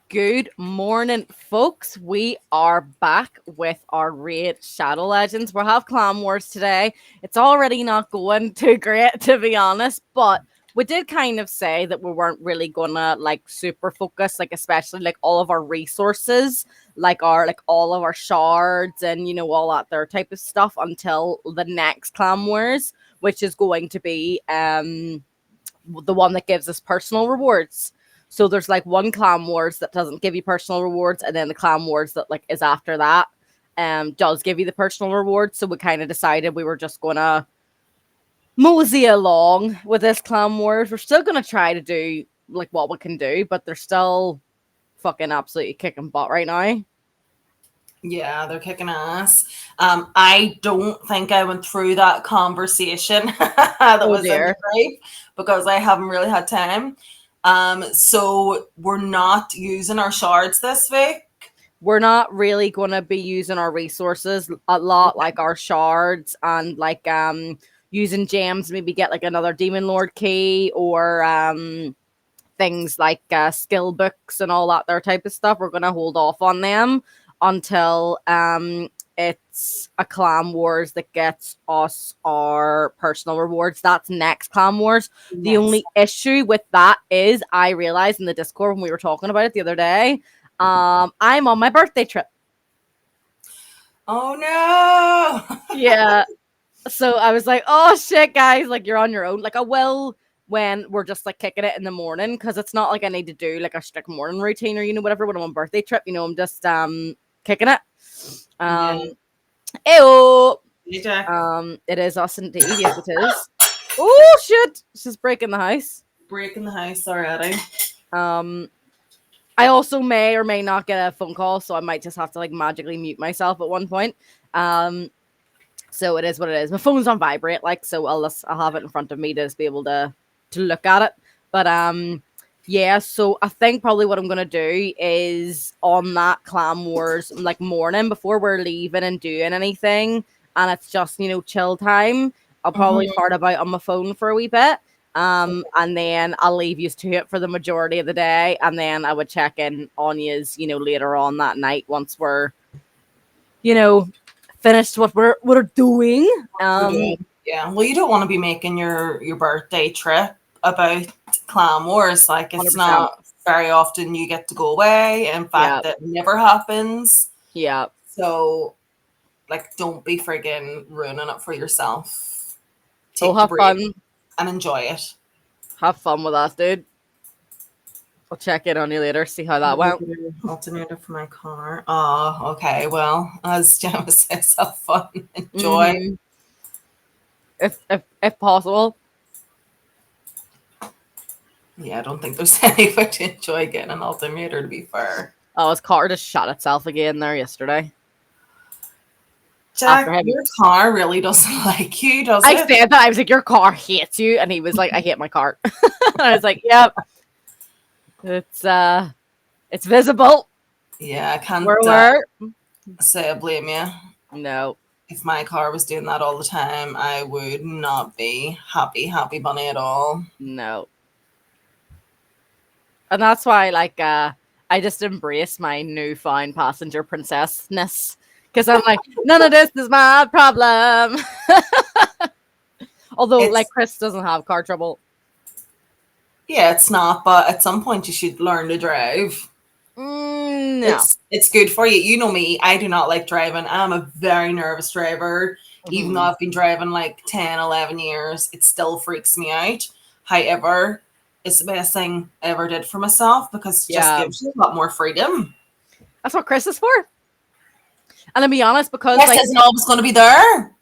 Good morning, folks. We are back with our Raid Shadow Legends. We'll have Clan Wars today. It's already not going too great, to be honest, but we did kind of say that we weren't really gonna like super focus, like especially like all of our resources, like all of our shards and all that there type of stuff until the next Clan Wars, which is going to be the one that gives us personal rewards. So there's like one clan wars that doesn't give you personal rewards, and then the clan wars that like is after that does give you the personal rewards. So we kind of decided we were just gonna mosey along with this clan wars. We're still gonna try to do like what we can do, but they're still fucking absolutely kicking butt right now. Yeah, they're kicking ass. I don't think I went through that conversation that Oh was in the dear. group because I haven't really had time. So we're not using our shards this week. We're not really going to be using our resources a lot, like our shards and like using gems, maybe get like another demon lord key or things like skill books and all that there type of stuff. We're going to hold off on them until it's a clan wars that gets us our personal rewards. That's next clan wars. The Yes. only issue with that is I realized in the Discord when we were talking about it the other day, I'm on my birthday trip. Oh no. Yeah. So I was like, oh shit, guys, like you're on your own. Like I will when we're just like kicking it in the morning, because it's not like I need to do like a strict morning routine or whatever when I'm on birthday trip. I'm just kicking it. Yeah. Um Ew. Hey, Jack. It is us indeed, yes it is. Oh shit. She's breaking the house. Breaking the house already. Um I also may or may not get a phone call, so I might just have to like magically mute myself at one point. Um So it is what it is. My phone's on vibrate, like, so I'll have it in front of me to just be able to look at it. But yeah, so I think probably what I'm gonna do is on that Clan Wars like morning before we're leaving and doing anything, and it's just chill time. I'll probably Mhm. fart about on my phone for a wee bit. And then I'll leave you to it for the majority of the day, and then I would check in on yous, later on that night once we're, you know, finished what we're doing. We're doing. Yeah. Well, you don't want to be making your birthday trip about Clan Wars. Like it's 100%. not very often you get to go away. In Yeah. fact, it never happens. Yeah. So like don't be friggin' ruining it for yourself. Oh, Take the have break fun. and enjoy it. Have fun with that, dude. I'll check in on you later, see how that went. Alternator for my car. Oh, okay. Well, as Gemma says, have fun, enjoy. Mm-hmm. If possible. Yeah, I don't think there's any way to enjoy getting an alternator, to be fair. Oh, his car just shot itself again there yesterday. After Jack, having your car really doesn't like you, does I it? said that, I was like, your car hates you, and he was like, I hate my car. And I was like, yep. It's visible. Yeah, I can't Where say I blame you. no. If my car was doing that all the time, I would not be happy bunny at all. No. And that's why, like, I just embrace my newfound passenger princessness. Because I'm like, none of this is my problem. Although, It's like, Chris doesn't have car trouble. yeah, it's not, but at some point you should learn to drive. No. It's good for you. You know me, I do not like driving. I'm a very nervous driver. Even though Mhm. I've been driving like 10, 11 years, it still freaks me out. However, it's the best thing I ever did for myself because it just Yeah. gives you a lot more freedom. That's what Chris is for. And to be honest, because, Yes, like, isn't always going to be there.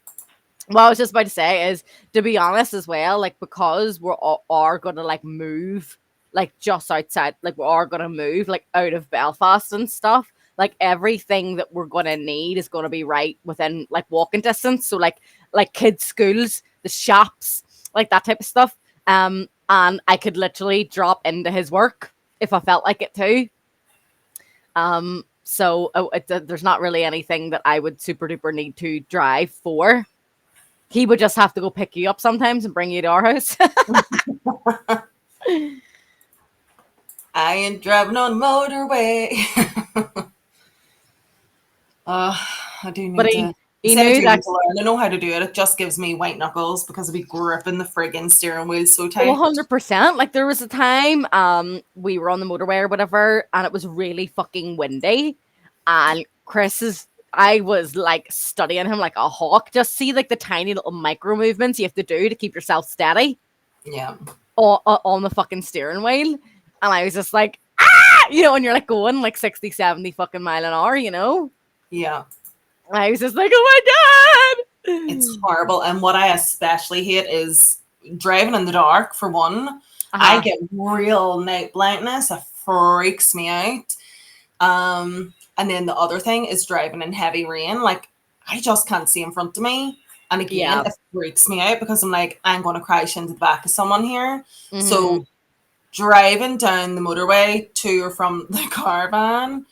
what I was just about to say is, to be honest as well, like, because we're are going to, like, move, like, just outside, like, we are going to move, like, out of Belfast and stuff. Like, everything that we're going to need is going to be right within, like, walking distance. So, like kids' schools, the shops, like, that type of stuff. And I could literally drop into his work if I felt like it too. So there's not really anything that I would super duper need to drive for. He would just have to go pick you up sometimes and bring you to our house. I ain't driving on the motorway. uh, I do But need to. he Instead of knew do need that. to learn, I know how to do it. It just gives me white knuckles because I'll be gripping the friggin' steering wheel so Oh, tight. 100%. Like there was a time we were on the motorway or whatever and it was really fucking windy and Chris is I was like studying him like a hawk. Just see like the tiny little micro movements you have to do to keep yourself steady Yeah, on the fucking steering wheel. And I was just like, ah, and you're like going like 60, 70 fucking mile an hour, yeah. I was just like, oh my It's God. horrible. And what I especially hate is driving in the dark, for one. I Uh-huh. get real night blindness. It freaks me out. And then the other thing is driving in heavy rain. Like, I just can't see in front of me. And again, Yeah. it freaks me out because I'm like, I'm going to crash into the back of someone here. Mm-hmm. So, driving down the motorway to or from the caravan,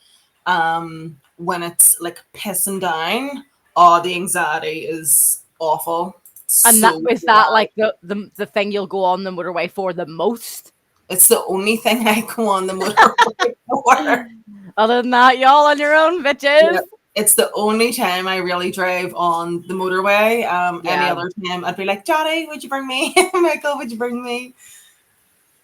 when it's like pissing down, oh, the anxiety is awful. And that So is that bad. like the thing you'll go on the motorway for the most? It's the only thing I go on the motorway for. Other than that, y'all on your own, bitches. Yeah. It's the only time I really drive on the motorway. Any Yeah. other time, I'd be like, Johnny, would you bring me? Michael, would you bring me?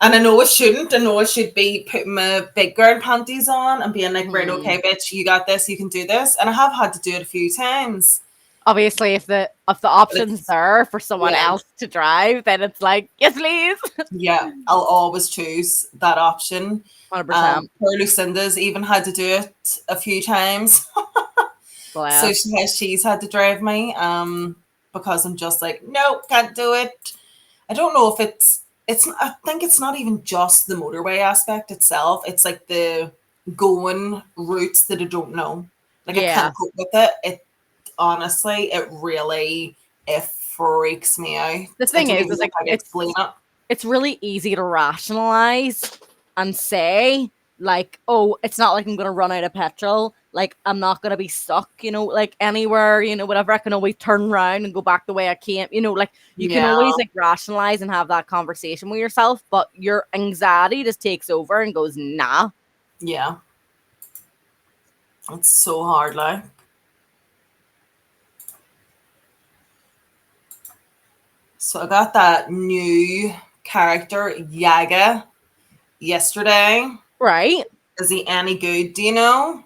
And I know I shouldn't. I know I should be putting my big girl panties on and being like, right, Hmm. okay, bitch, you got this, you can do this. And I have had to do it a few times. Obviously, if the But option's it's, there for someone yeah, else to drive, then it's like, yes, please. yeah, I'll always choose that option. 100%. Poor Lucinda's even had to do it a few times. So Bless. she's had to drive me because I'm just like, no, can't do it. I don't know if it's I think it's not even just the motorway aspect itself. It's like the going routes that I don't know. Like I Yeah. can't cope with it. It honestly, it really it freaks me out. The I thing don't is even know like how to explain it. it's really easy to rationalize and say like, oh, it's not like I'm gonna run out of petrol, like I'm not gonna be stuck, like anywhere, whatever. I can always turn around and go back the way I came, like you can Yeah, always like rationalize and have that conversation with yourself, but your anxiety just takes over and goes, nah. yeah. It's so hard, like. So I got that new character, Yaga, yesterday. Right, Is he any good? Do you know?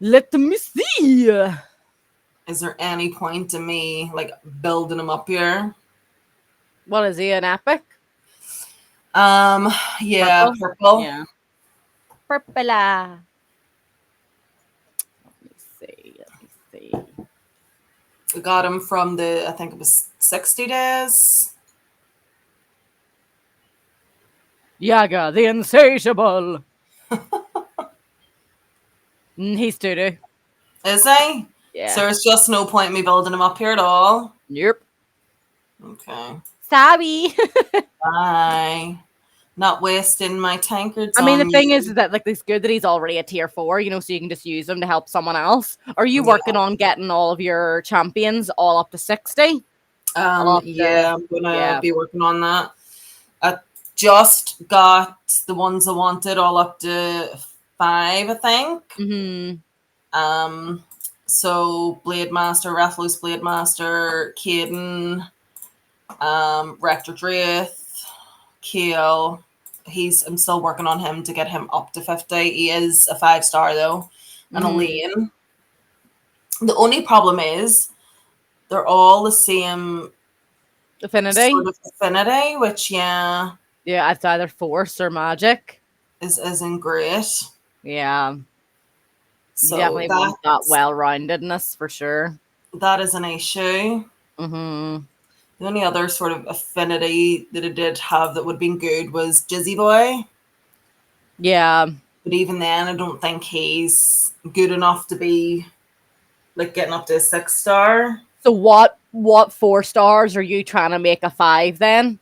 let me see. Is there any point in me like building him up here? What is he, an epic? Um, yeah, Purple. purple. Yeah, purple. Let me see. I got him from I think it was 60 days. Yaga the insatiable. He's doo. Is he? So Yeah. there's just no point in me building him up here at all. Yep. Okay. Savvy. Bye. Not wasting my tankards I mean, the on thing you. is that like it's good that he's already a tier 4, so you can just use him to help someone else. Are you Yeah. working on getting all of your champions all up to 60? All up to Yeah, I'm gonna yeah. be working on that. I just got the ones I wanted all up to 5, I think. Mm-hmm. Um, so Blade Master, Rathalos Blade Master, Caden, Rector Draith, Keel. I'm still working on him to get him up to 50. He is a 5-star though. And Mm-hmm. Elaine. The only problem is they're all the same Affinity. sort of affinity, which yeah, Yeah, it's either force or magic. isn't great. Yeah. You So definitely want that well-roundedness for sure. that is an issue. Mm-hmm. The only other sort of affinity that I did have that would have been good was Jizzy Boy. Yeah. But even then, I don't think he's good enough to be like getting up to a 6-star. So what 4 stars are you trying to make a 5 then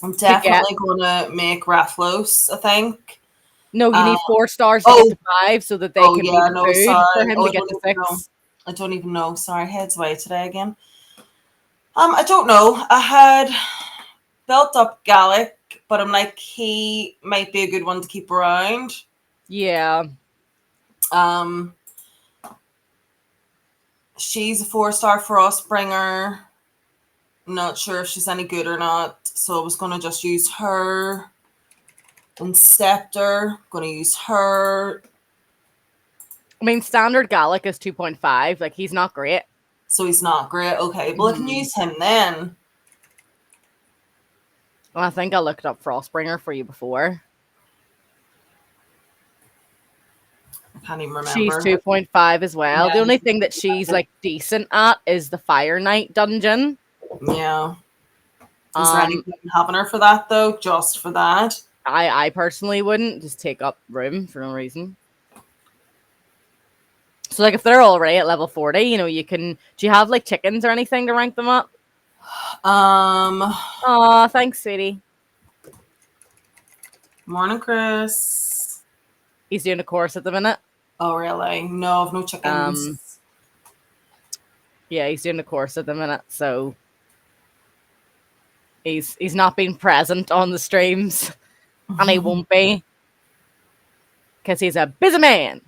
I'm to get? definitely going to make Rathlos, I think. No, you Uh, need 4 stars to get oh, to 5 so that they oh can be yeah, the no, food for sorry. him Oh, to I get don't to even know. 6. I don't even know. Sorry, head's away today again. I don't know. I had built up Gallic, but I'm like, he might be a good one to keep around. Yeah. Um, she's a 4-star Frostbringer. Not sure if she's any good or not, so I was gonna just use her. And Scepter, gonna use her. I mean, standard Gallic is 2.5. Like, he's not great. So he's not great. Okay, well I can Mhm. use him then. I think I looked up Frostbringer for you before. I can't even She's remember. 2.5 as well. The Yeah, only thing that she's like decent at is the Fire Knight dungeon. yeah. Is there any Um, point in having her for that though? Just for that? I personally wouldn't just take up room for no reason. So like if they're already at level 40, you can. Do you have like chickens or anything to rank them up? Um, Oh, thanks, sweetie. Morning, Chris. He's doing a course at the minute. Oh, really? No, I've no Um, chickens. yeah, he's doing a course at the minute, so he's not been present on the streams, and he won't be because he's a busy man.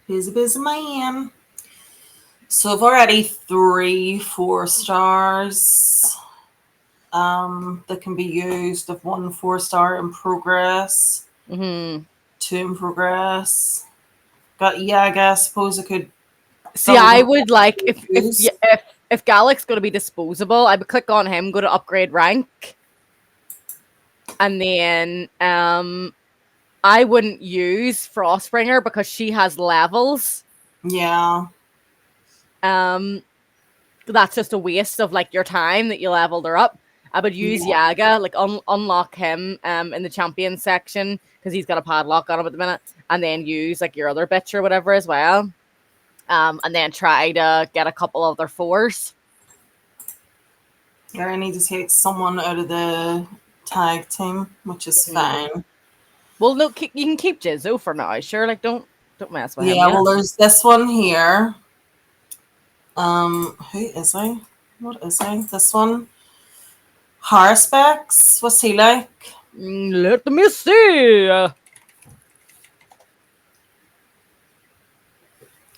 He's a busy man. So I've already 3 4-stars that can be used. Of 1 4-star in progress, Mm-hmm. 2 in progress. I guess. Suppose I could See, build I them would like to use. if Gallic's going to be disposable, I would click on him, go to upgrade rank, and then I wouldn't use Frostbringer because she has levels. Yeah. Um, that's just a waste of like your time that you leveled her up. I would use Yeah. Yaga, like unlock him in the champion section because he's got a padlock on him at the minute, and then use like your other bitch or whatever as well. And then try to get a couple other 4s. Yeah, I need to take someone out of the tag team, which is Mm. fine. Well, no, you can keep Jizzo for now. Sure, like don't mess with him Yeah, yet. well, there's this one here. Who is he? What is he? This one? Harspecs? What's he like? Let me see.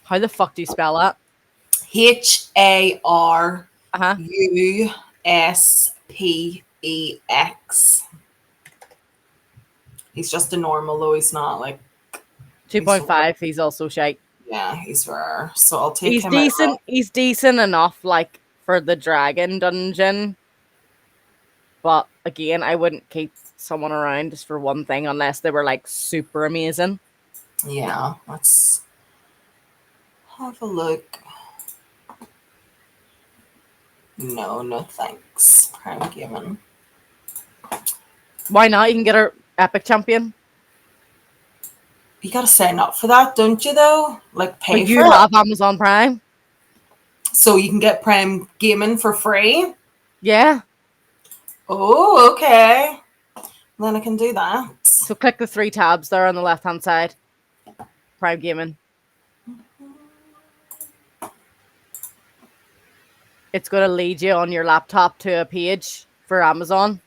How the fuck do you spell that? Uh huh. Haruspec. He's just a normal though. He's not like Two he's point five. He's also shite. yeah, he's rare. So I'll take He's him out. decent. He's decent enough, like for the dragon dungeon. But again, I wouldn't keep someone around just for one thing unless they were like super amazing. Yeah, let's have a look. No, no thanks. Prime Gaming. Why not? You can get a epic champion. You gotta sign up for that, don't you though? Like But pay for you it. have Amazon Prime. So you can get Prime Gaming for free? Yeah. Oh, okay. Then I can do that. So click the 3 tabs there on the left hand side. Prime Gaming. It's going to lead you on your laptop to a page for Amazon.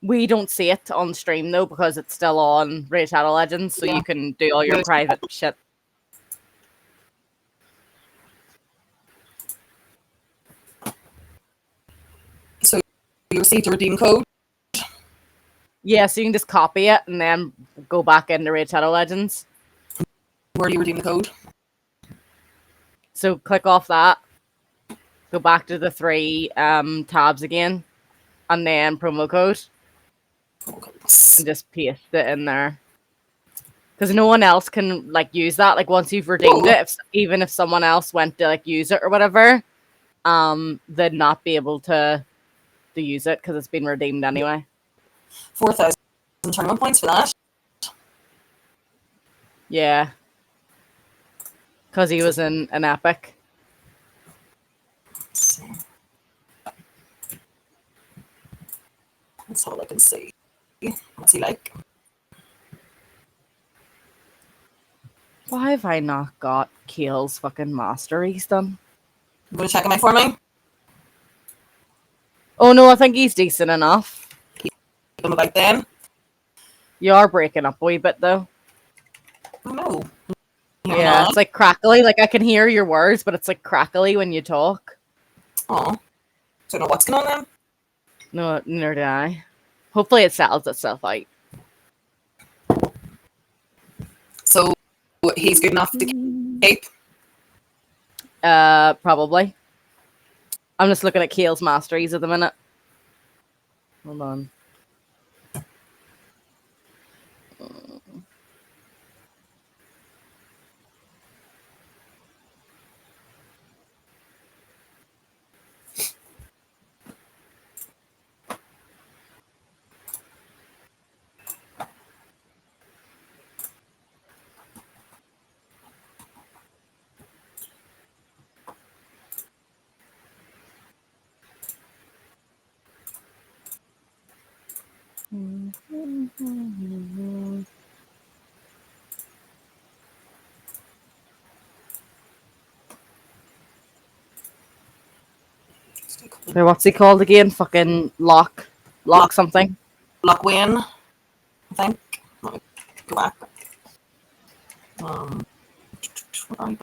We don't see it on stream though because it's still on Raid Shadow Legends, so Yeah. you can do all your Good. private shit. So you received a redeem code? Yeah, so you can just copy it and then go back into Raid Shadow Legends. Where do you redeem the code? So click off that, go back to the 3 tabs again, and then promo code, and just paste it in there. Because no one else can like use that. Like once you've redeemed it, even if someone else went to like use it or whatever, they'd not be able to use it because it's been redeemed anyway. 4,000 tournament points for that. Yeah, because he was in an epic. Let's see. That's all I can see. What's he like? Why have I not got Kale's fucking masteries done? You gonna check him out for me? Oh no, I think he's decent enough. them about then. You are breaking up a wee bit though. Oh no, you're Yeah, not. it's like crackly. Like I can hear your words, but it's like crackly when you talk. Oh, don't know what's going on then. No, neither do I. Hopefully, it settles itself out. So he's good enough to keep. Probably. I'm just looking at Kale's masteries at the minute. Hold on. Wait, what's he called again? Fucking lock Lock, something. lock win, I think. Let me go back. Um, where are you,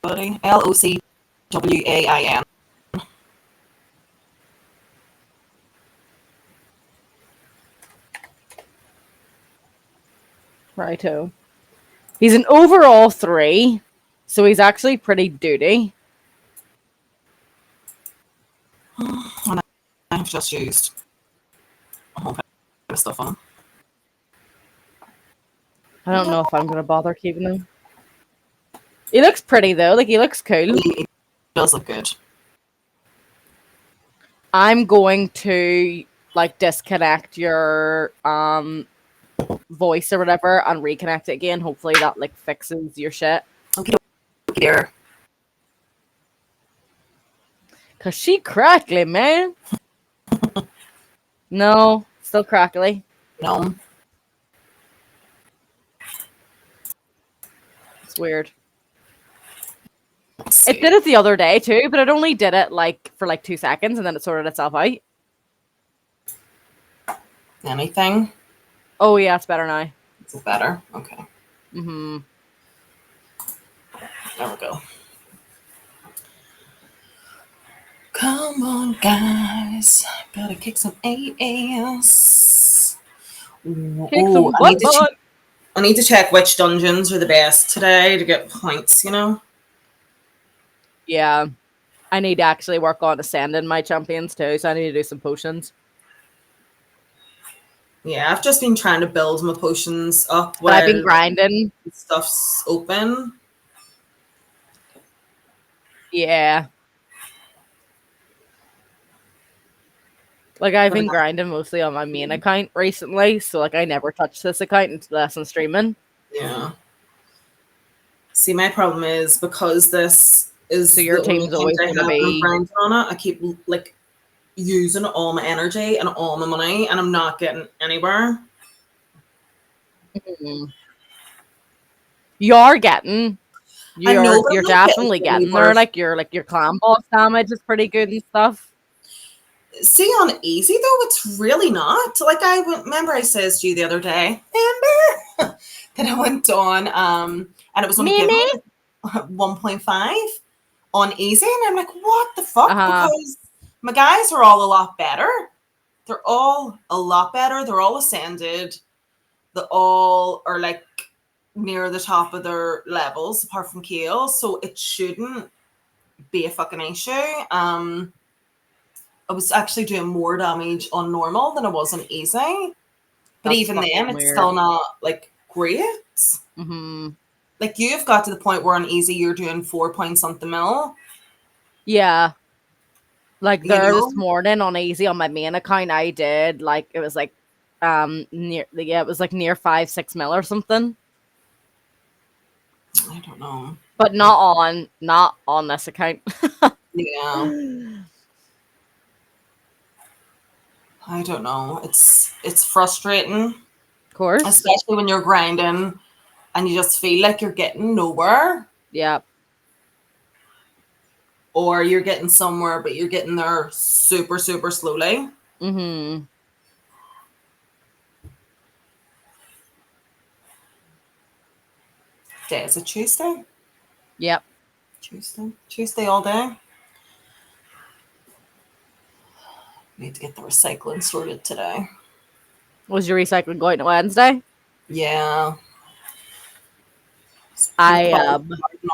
buddy? LOCWAIN. Righto. He's an overall 3, so he's actually pretty duty. And I've just used a whole bit of stuff on him. I don't know if I'm gonna bother keeping him. He looks pretty though. Like he looks cool. He does look good. I'm going to like disconnect your voice or whatever and reconnect it again. Hopefully that like fixes your shit. Okay, there. Cause she crackly, man. No, still crackly. No, It's weird. let's It see. did it the other day too, but it only did it like for like 2 seconds and then it sorted itself out. Anything? Oh yeah, it's better now. Is it better? Okay, Mm-hmm. there we go. Come on, guys. Gotta kick some ass. Kick Oh, some butt butt. I need to check which dungeons are the best today to get points, you know? Yeah. I need to actually work on ascending my champions too, so I need to do some potions. Yeah, I've just been trying to build my potions up And I've been while grinding. stuff's open. Yeah. Like I've But been grinding mostly on my main account recently, so like I never touch this account unless I'm streaming. yeah. See, my problem is because this So is your the only team's account always I gonna have and I'm be grinding on it, I keep like using all my energy and all my money and I'm not getting anywhere. mm, you're getting I know, but I'm you're not getting definitely getting there. anywhere. Like your clan boss damage is pretty good and stuff. See, on easy though, it's really not. Like remember I says to you the other day, remember that I went on and it was only Me giving me. me like 1.5 on easy, and I'm like, what the fuck? Uh-huh. Because my guys are all a lot better. They're all a lot better. They're all ascended. They all are like near the top of their levels, apart from Kale. So it shouldn't be a fucking issue. I was actually doing more damage on normal than I was on easy. But That's even then, fucking it's weird. still not like great. Mm-hmm. Like you've got to the point where on easy you're doing 4 point something mil. Yeah. Like You there this know, morning on easy on my main account, I did like it was like near yeah, it was like near 5-6 mil or something. I don't know. But not on this account. Yeah, I don't know. It's frustrating, Of course. especially when you're grinding and you just feel like you're getting nowhere, Yeah. or you're getting somewhere, but you're getting there super, super slowly. Mm-hmm. day is it? Tuesday? Yep. Tuesday all day. Need to get the recycling sorted today. Was your recycling going to Wednesday? Yeah, put the I ball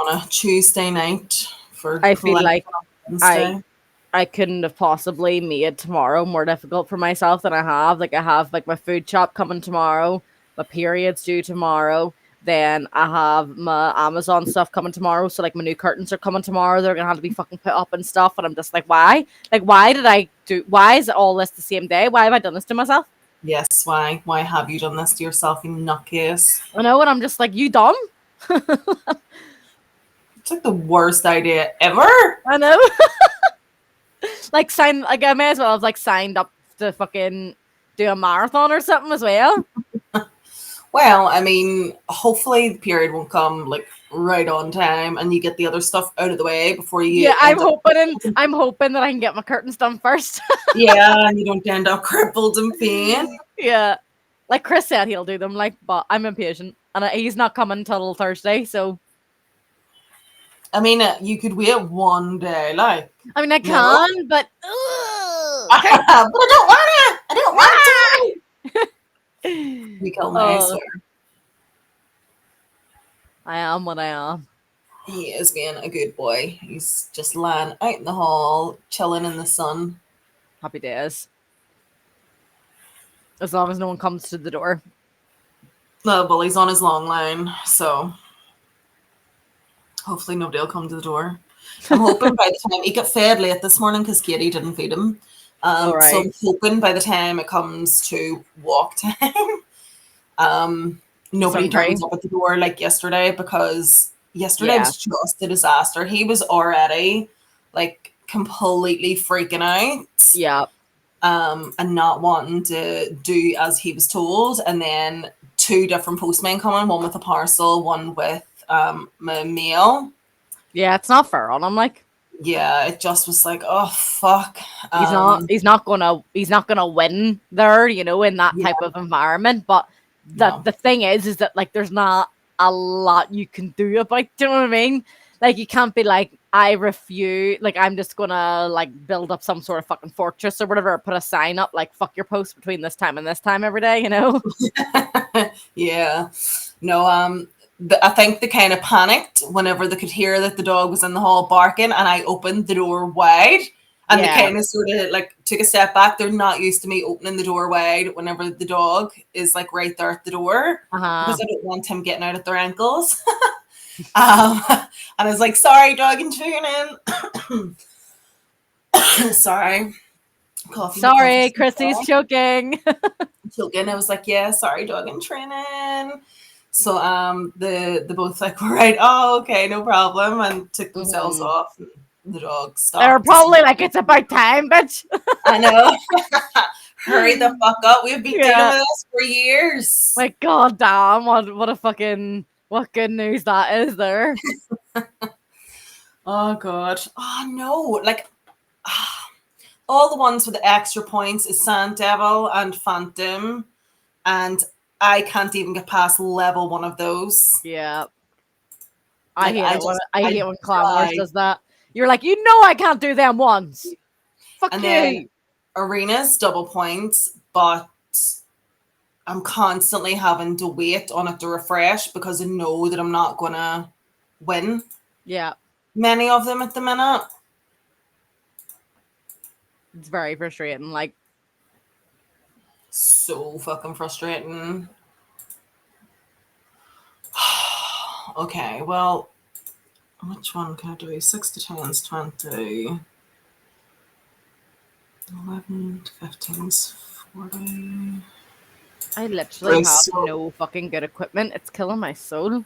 on a Tuesday night for I feel collection like on I Wednesday. I couldn't have possibly made tomorrow more difficult for myself than I have. Like I have like my food shop coming tomorrow, my period's due tomorrow. Then I have my Amazon stuff coming tomorrow. So like my new curtains are coming tomorrow. They're gonna have to be fucking put up and stuff. And I'm just like, why? Like why did I do? Why is all this the same day? Why have I done this to myself? Yes, why? Why have you done this to yourself, you nutcase? I know, and I'm just like, you dumb. It's like the worst idea ever. I know. Like sign like I may as well have like signed up to fucking do a marathon or something as well. Well, I mean, hopefully the period won't come like right on time and you get the other stuff out of the way before Yeah, you end up I'm hoping that I can get my curtains done first. yeah, and you don't end up crippled in pain. Yeah. Like Chris said he'll do them, like, but I'm impatient. And he's not coming until Thursday, so I mean, you could wait one day, like, I mean I no. can, but But I don't want to. I don't want to. You kill me, I oh, swear. I am what I am. He is being a good boy. He's just lying out in the hall, chilling in the sun. Happy days. As long as no one comes to the door. The bully's on his long line, so hopefully nobody will come to the door. I'm hoping by the time he got fed late this morning because Katie didn't feed him. All So right. I'm hoping by the time it comes to walk time, He's nobody hungry. turns up at the door like yesterday because yesterday Yeah. was just a disaster. He was already like completely freaking out. Yeah. And not wanting to do as he was told. And then two different postmen coming, one with a parcel, one with my mail. Yeah, it's not fair on him, like Yeah, it just was like, oh fuck. he's not gonna win there, you know, in that Yeah, type of environment. But no. the thing is that like there's not a lot you can do about it, do you know what I mean? Like you can't be like, I refuse, like I'm just gonna like build up some sort of fucking fortress or whatever, or put a sign up like fuck your post between this time and this time every day, you know? Yeah. No, I think they kind of panicked whenever they could hear that the dog was in the hall barking, and I opened the door wide. And they Yeah. kind of sort of like took a step back. They're not used to me opening the door wide whenever the dog is like right there at the door Uh-huh. because I don't want him getting out at their ankles. um, and I was like, sorry, dog and tuning. Sorry. Coffee, the Sorry, coffee's Chrissy's choking. choking. I was like, yeah, sorry, dog and training. So the both like, right, oh okay, no problem, and took themselves Mhm. off and the dog They were stopped to probably sniff. like, it's about time, bitch. I know. Hurry the fuck up. We've been dealing Yeah. with this for years. Like, god damn, what a fucking what good news that is there. Oh god. Oh no. Like all the ones with the extra points is Sand Devil and Phantom, and I can't even get past level one of those. Yeah. Like I I hate when Clan Wars tried. does that. You're like, you know I can't do them once. Fuck And then you. arenas double points, but I'm constantly having to wait on it to refresh because I know that I'm not gonna win Yeah. many of them at the minute. It's very frustrating. Like, So fucking frustrating. Okay, well, which one can I do? 6 to 10 is 20. 11 to 15 is 40. I literally Okay, have so, no fucking good equipment. It's killing my soul.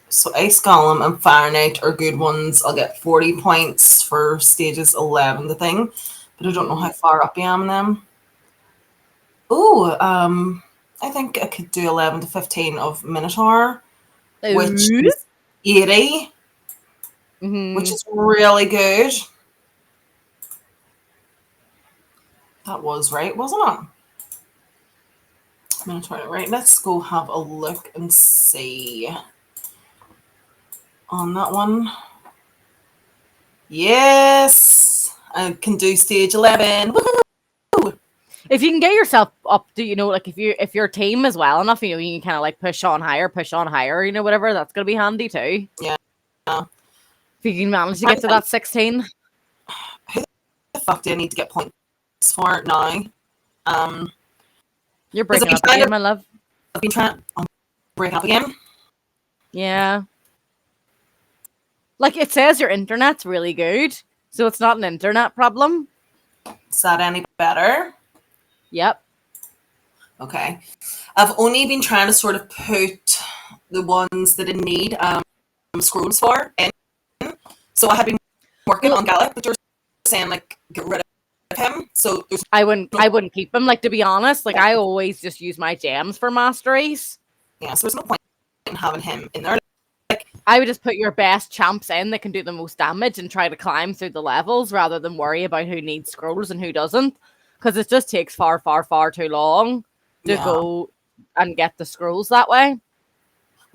so Ice Golem and Fire Knight are good ones. I'll get 40 points for stages 11, the thing. But I don't know Mm-hmm. how far up I am in them. Oh, I think I could do 11 to 15 of Minotaur, which Ooh. is 80, which Mm-hmm. is really good. That was right, wasn't it? Minotaur, right? Let's go have a look and see on that one. Yes, I can do stage 11. Woohoo! If you can get yourself up to, like if your team is well enough, you can kind of like push on higher, whatever. That's gonna be handy too. Yeah. If you can manage to I get to think, that 16. who the fuck do I need to get points for now? Um, You're because breaking up again, my love. I've been trying to break up again. Yeah. Like it says your internet's really good, so it's not an internet problem. Is that any better? Yep. Okay. I've only been trying to sort of put the ones that I need scrolls for in. So I had been working on Gallic, but they're saying like get rid of him. So there's no, I wouldn't keep him. Like, to be honest, like I always just use my gems for masteries. yeah, so there's no point in having him in there. Like, I would just put your best champs in that can do the most damage and try to climb through the levels rather than worry about who needs scrolls and who doesn't. Because it just takes far, far, far too long to yeah. go and get the scrolls that way.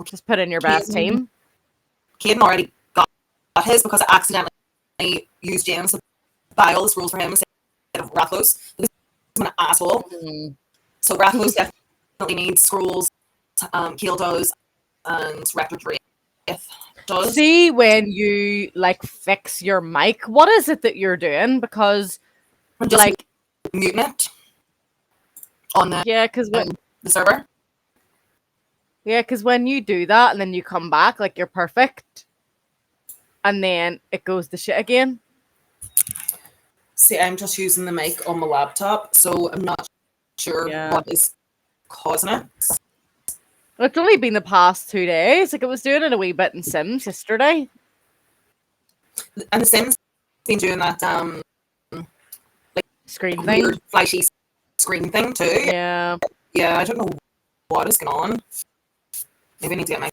Just put in your best Caden, team. Caden already got his because I accidentally used James to buy all the scrolls for him instead of Rathlos. Because he's an asshole. Mm. So Rathlos definitely needs scrolls. Keel does, and Rector Wraith does. See when you like fix your mic, what is it that you're doing? Because I'm just like muting it on yeah, because the server. when you do that and then you come back, like you're perfect, and then it goes to shit again. See, I'm just using the mic on my laptop, so I'm not sure Yeah. what is causing it. It's only been the past 2 days. Like it was doing it a wee bit in Sims yesterday. And the Sims been doing that Screen thing. weird flashy screen thing too. Yeah. Yeah, I don't know what is going on. Maybe I need to get my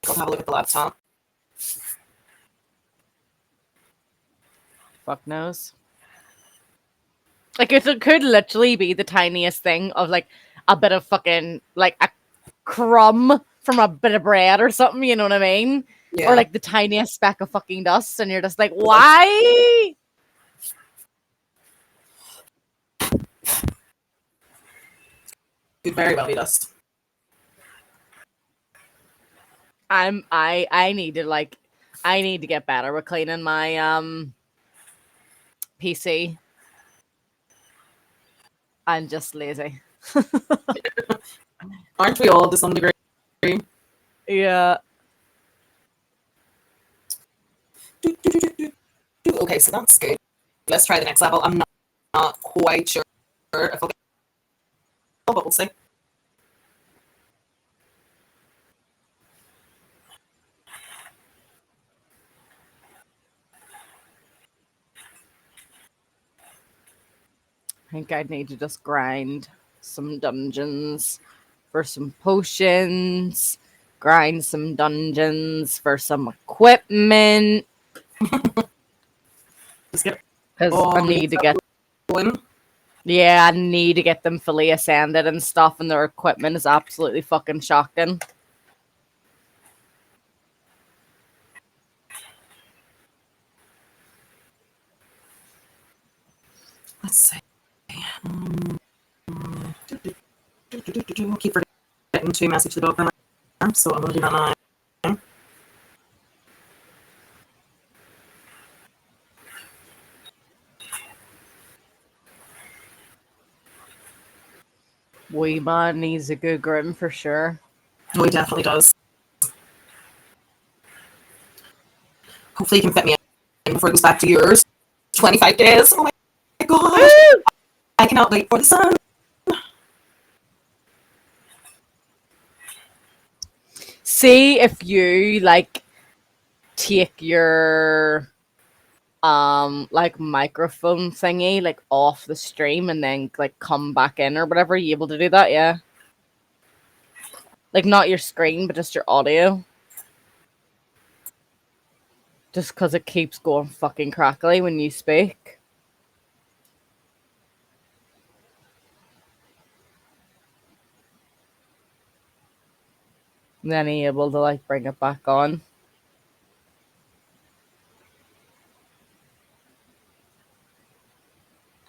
I'll have a look at the laptop. Fuck knows. Like it could literally be the tiniest thing of like a bit of fucking like a crumb from a bit of bread or something, you know what I mean? Yeah. Or like the tiniest speck of fucking dust, and you're just like, why? Could very well be dust. I need to like I need to get better with cleaning my PC. I'm just lazy. Aren't we all to some degree? Yeah. Okay, so that's good. Let's try the next level. I'm not quite sure if I'll get but we'll see. I think I'd need to just grind some dungeons for some potions, grind some dungeons for some equipment. Let's get Because all I need to get, going. yeah, I need to get them fully ascended and stuff, and their equipment is absolutely fucking shocking. Let's see. Keep forgetting to message the dog, so I'm going to do that now. Weeba needs a good grim for sure. Oh, he definitely does. Hopefully, you can fit me in before it goes back to yours. 25 days. Oh my gosh. I cannot wait for the sun. See if you like take your like microphone thingy like off the stream and then like come back in or whatever. Are you able to do that? Yeah. Like not your screen, but just your audio. Just because it keeps going fucking crackly when you speak. And then he able to like bring it back on.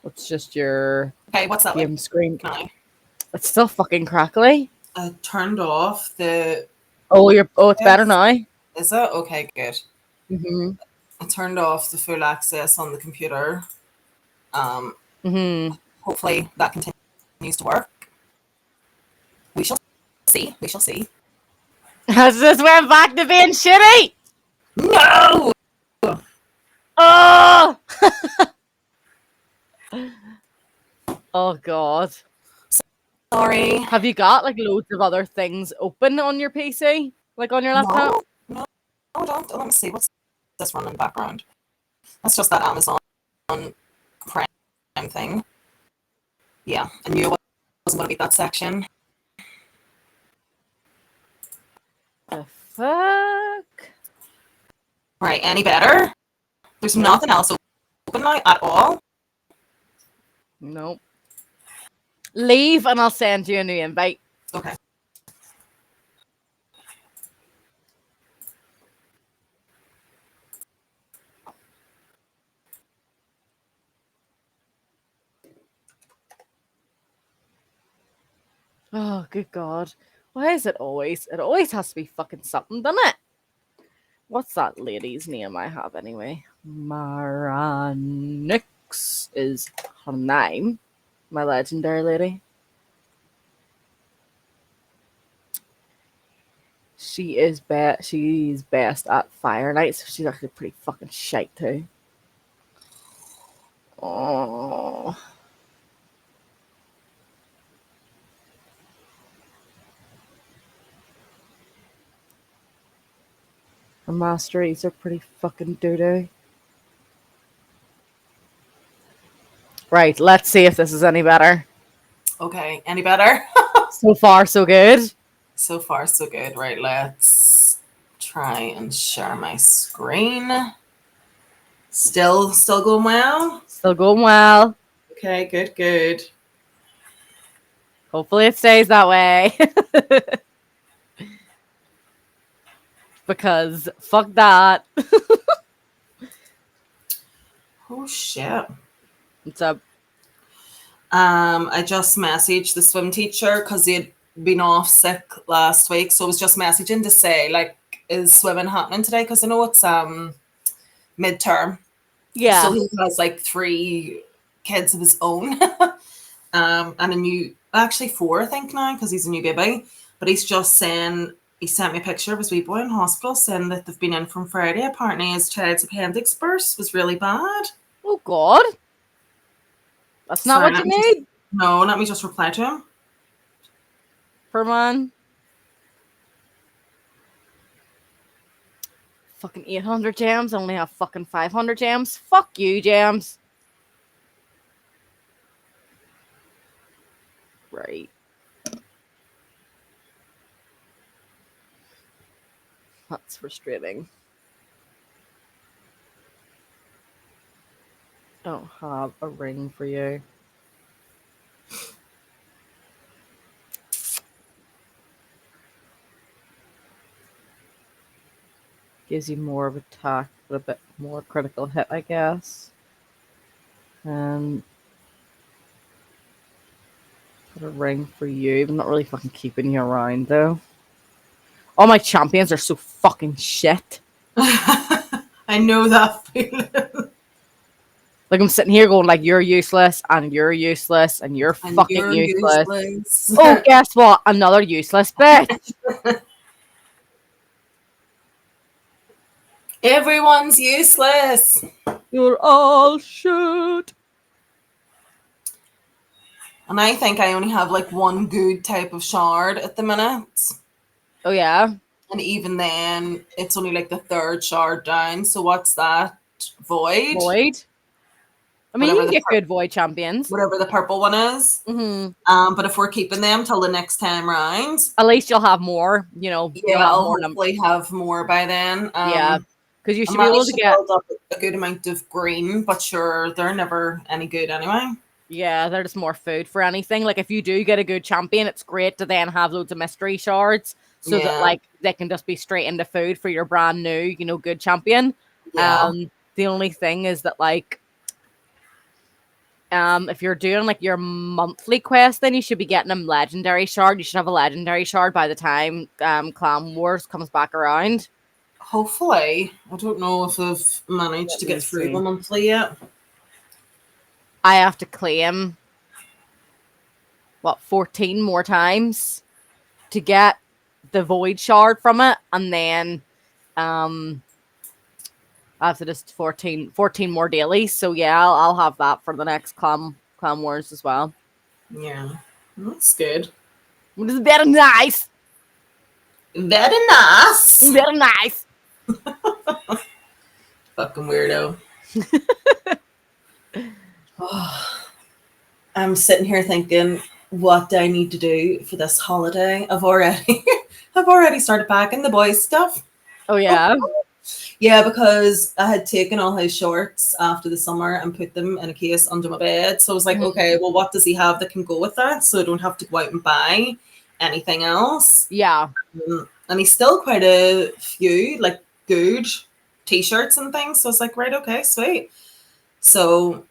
It's just your Okay, what's that like game screen. now? It's still fucking crackly. I turned off the. Oh, it's better Yes. now. Is it? Okay, good. Mhm. I turned off the full access on the computer. Um, Mhm. Hopefully that continues to work. We shall see. We shall see. Has this went back to being shitty? No! Oh. Oh god. Sorry. Have you got like loads of other things open on your PC, like on your laptop? No, no, I don't. Let me see. What's this running in the background? That's just that Amazon Prime thing. Yeah, I knew it wasn't going to be that section. The fuck? Right, any better? There's Nope. nothing else open now at all. Nope. Leave and I'll send you a new invite. Okay. Oh, good god. Why is it always? It always has to be fucking something, doesn't it? What's that lady's name I have anyway? Maranix is her name. My legendary lady. She's best at Fire Night, so she's actually pretty fucking shite too. Oh. Her masteries are pretty fucking doo-doo. Right, let's see if this is any better. Okay, any better? So far, so good. So far, so good. Right, let's try and share my screen. Still going well? Still going well. Okay, good, good. Hopefully it stays that way. Because fuck that. Oh, shit. What's up? I just messaged the swim teacher because he had been off sick last week. So I was just messaging to say, like, is swimming happening today? Because I know it's midterm. So Yeah. he has like 3 kids of his own. And a new, actually 4, I think now, because he's a new baby. But he's just saying, he sent me a picture of his wee boy in hospital saying that they've been in from Friday. Apparently his child's appendix burst was really bad. Oh god. That's not Sorry, what you need, let me just reply to him. for man. Fucking 800 gems. I only have fucking 500 gems. Fuck you, gems. Right. That's frustrating. I don't have a ring for you. Gives you more of attack, but a bit more critical hit, I guess. Put a ring for you. I'm not really fucking keeping you around though. All my champions are so fucking shit. I know that feeling. Like I'm sitting here going like you're useless and you're useless and you're And fucking you're useless. useless. Oh, guess what? Another useless bitch. Everyone's useless. You're all shit. And I think I only have like one good type of shard at the minute. Oh yeah. And even then, it's only like the 3rd shard down. So what's that? Void? Void. I mean, you Whatever can the get good void champions. whatever the purple one is. Mm-hmm. But if we're keeping them till the next time round, At least you'll have more. You know, you'll yeah, have I'll more. hopefully have more by then. Yeah, because you I should be able managed to to get. build up a good amount of green, but sure, they're never any good anyway. Yeah, there's more food for anything. Like if you do get a good champion, it's great to then have loads of mystery shards so that Yeah. like they can just be straight into food for your brand new, good champion. Yeah. The only thing is that like if you're doing like your monthly quest, then you should be getting a legendary shard. You should have a legendary shard by the time Clan Wars comes back around. Hopefully. I don't know if I've managed Let to me get through my see. monthly yet. I have to claim 14 more times to get the void shard from it, and then um after this 14 more dailies. So yeah, I'll have that for the next clan wars as well. Yeah. That's good. Which is very nice. Very nice. Very nice. Fucking weirdo. I'm sitting here thinking, what do I need to do for this holiday? I've already started packing the boys' stuff. Oh yeah. Yeah, because I had taken all his shorts after the summer and put them in a case under my bed. So I was like, okay, Mhm. well, what does he have that can go with that? So I don't have to go out and buy anything else. Yeah. And he's still quite a few, like, good t-shirts and things. So I was like, right, okay, sweet. So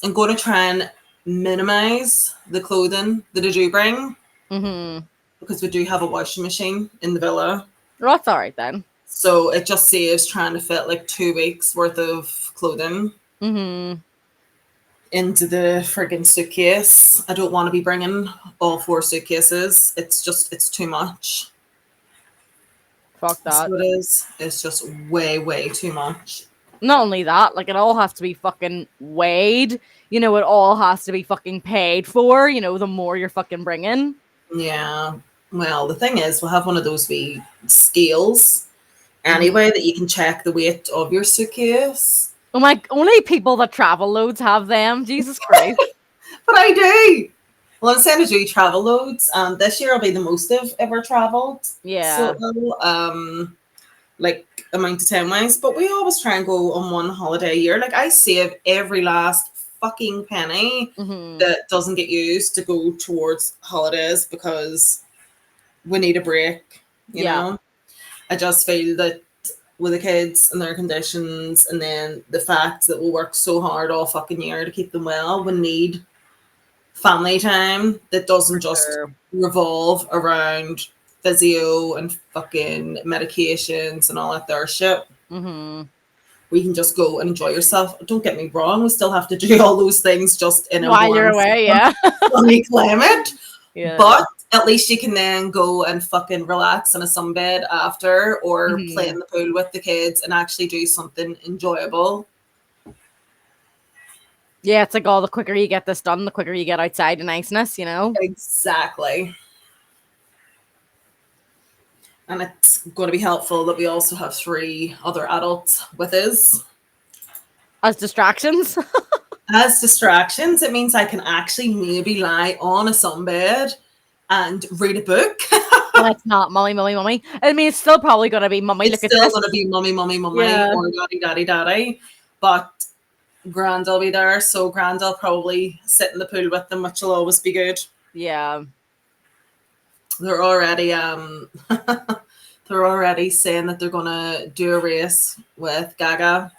I'm going to try and minimize the clothing that I do bring Mhm. because we do have a washing machine in the villa. Well, that's all right then. So it just saves trying to fit like 2 weeks worth of clothing Mhm. into the friggin' suitcase. I don't want to be bringing all 4 suitcases. It's too much. Fuck that. So it is. It's just way, way too much. Not only that, like it all has to be fucking weighed. It all has to be fucking paid for. The more you're fucking bringing. Yeah. Well, the thing is, we'll have one of those wee scales Mhm. anyway that you can check the weight of your suitcase. Oh my! Only people that travel loads have them. Jesus Christ. But I do. Well, I'm saying to do travel loads. This year will be the most I've ever travelled. So, Yeah. like amount of time wise. But we always try and go on one holiday a year. Like I save every last fucking penny Mhm. that doesn't get used to go towards holidays because we need a break. You Yeah. know, I just feel that with the kids and their conditions, and then the fact that we work so hard all fucking year to keep them well, we need family time that doesn't just Sure. revolve around physio and fucking medications and all that there shit. Mhm. We can just go and enjoy yourself. Don't get me wrong, we still have to do all those things just in a While you're warm, away, yeah. sunny climate. Yeah. But at least you can then go and fucking relax in a sunbed after or play in Mhm. the pool with the kids and actually do something enjoyable. Yeah, it's like all the quicker you get this done, the quicker you get outside the niceness. Exactly. And it's going to be helpful that we also have 3 other adults with us. As distractions. As distractions, it means I can actually maybe lie on a sunbed and read a book. That's not mummy, mummy, mummy. I mean, it's still probably going to be mummy. It's Look at still this. going to be mummy, mummy, mummy, Yeah. or daddy, daddy, daddy. But Grand will be there, so Grand will probably sit in the pool with them, which will always be good. Yeah. They're already they're already saying that they're gonna do a race with Gaga,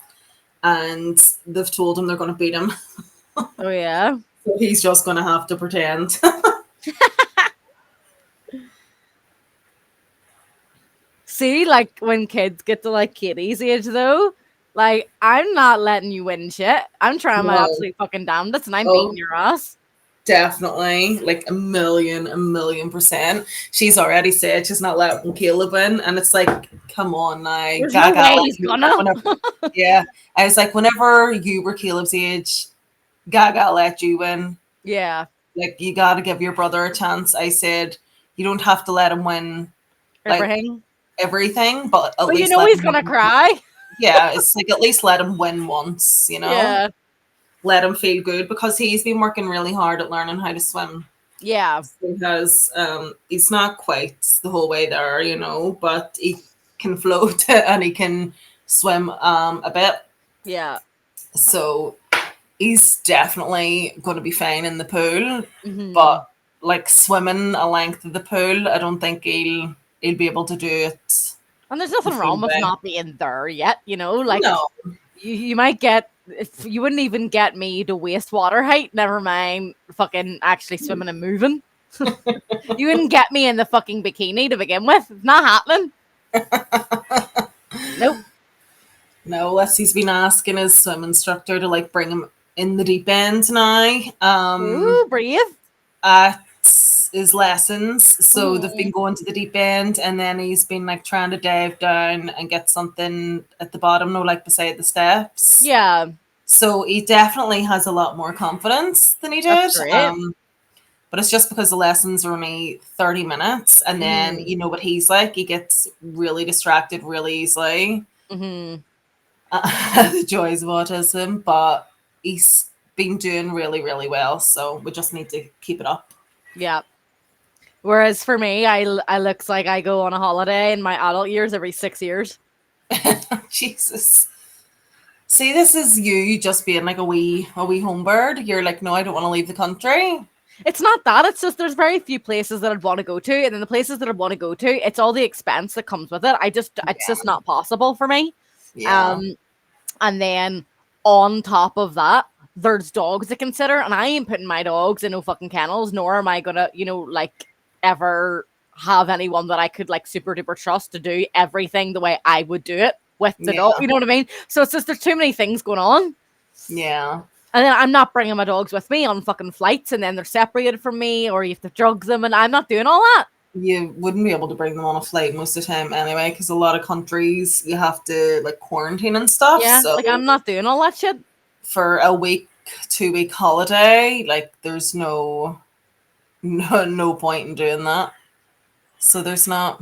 and they've told him they're gonna beat him. Oh yeah. So he's just gonna have to pretend. See, like when kids get to like Katie's age though, like I'm not letting you win shit. I'm trying my No. absolute fucking damnedest and I'm beating Oh, your ass. definitely. Like a million %. She's already said she's not letting Caleb win. And it's like, come on now. There's no Gaga way let he's you gonna. whenever yeah. I was like, whenever you were Caleb's age, Gaga let you win. Yeah. Like you gotta give your brother a chance. I said you don't have to let him win like Everything. everything, but at But you least know let he's him gonna win. cry. Yeah, it's like at least let him win once. Yeah. Let him feel good because he's been working really hard at learning how to swim. Yeah. Because he's not quite the whole way there, but he can float and he can swim a bit. Yeah. So he's definitely going to be fine in the pool. Hmm. But like swimming a length of the pool, I don't think he'll. he'll be able to do it And there's the nothing full wrong with day. not being there yet, you know? Like, No. you might get, if you wouldn't even get me to wastewater height, never mind fucking actually swimming and moving. You wouldn't get me in the fucking bikini to begin with. It's not happening. Nope. No, unless he's been asking his swim instructor to like bring him in the deep end now. Ooh, brave. At his lessons. So they've Mhm. been going to the deep end, and then he's been like trying to dive down and get something at the bottom, no, like beside the steps. Yeah, So he definitely has a lot more confidence than he that's did. great. But it's just because the lessons are only 30 minutes, and then Mm-hmm. you know what he's like, he gets really distracted really easily. Mm-hmm. The joys of autism, but he's been doing really, really well. So we just need to keep it up. Yeah. Whereas for me, I looks like I go on a holiday in my adult years every 6 years. Jesus. See, this is you just being like a wee home bird. You're like, no, I don't want to leave the country. It's not that. It's just there's very few places that I'd want to go to, and then the places that I want to go to, it's all the expense that comes with it. It's just Yeah. not possible for me. Yeah. Um, and then on top of that, there's dogs to consider, and I ain't putting my dogs in no fucking kennels, nor am I gonna, like ever have anyone that I could like super duper trust to do everything the way I would do it with the dog. Yeah. You know what I mean? So it's just there's too many things going on. Yeah. And then I'm not bringing my dogs with me on fucking flights, and then they're separated from me, or you have to drug them, and I'm not doing all that. You wouldn't be able to bring them on a flight most of the time anyway, because a lot of countries you have to like quarantine and stuff. Yeah, like So I'm not doing all that shit. for a week, 2 week holiday, like there's no point in doing that. So there's not.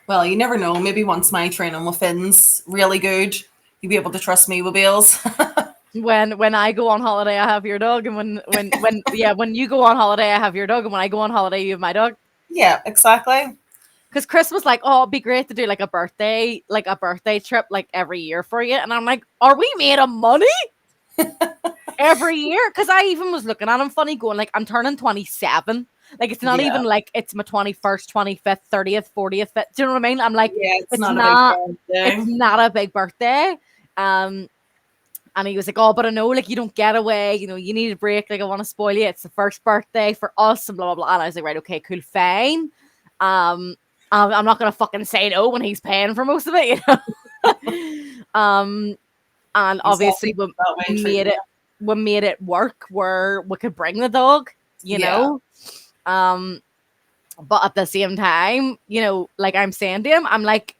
Well, you never know. Maybe once my training with Finn's really good, you'll be able to trust me with bills. When I go on holiday, I have your dog, and when you go on holiday, I have your dog, and when I go on holiday, you have my dog. Yeah, exactly. Because Chris was like, "Oh, it'd be great to do like a birthday trip, like every year for you," and I'm like, "Are we made of money every year?" Because I even was looking at him funny, going like, "I'm turning 27. Like it's not Yeah. even like it's my 21st, 25th, 30th, 40th. Do you know what I mean? I'm like, Yeah, it's it's not a big not, it's birthday. not a big birthday." Um, And he was like, "Oh, but I know, like, you don't get away. You know, you need a break. Like, I want to spoil you. It's the first birthday for us, and blah, blah, blah." And I was like, "Right, okay, cool, fine. Um, I'm not going to fucking say no when he's paying for most of it, you know?" And obviously, Exactly that way treating you. we made it work where we could bring the dog, you Yeah. know? Um, but at the same time, like I'm saying to him, I'm like,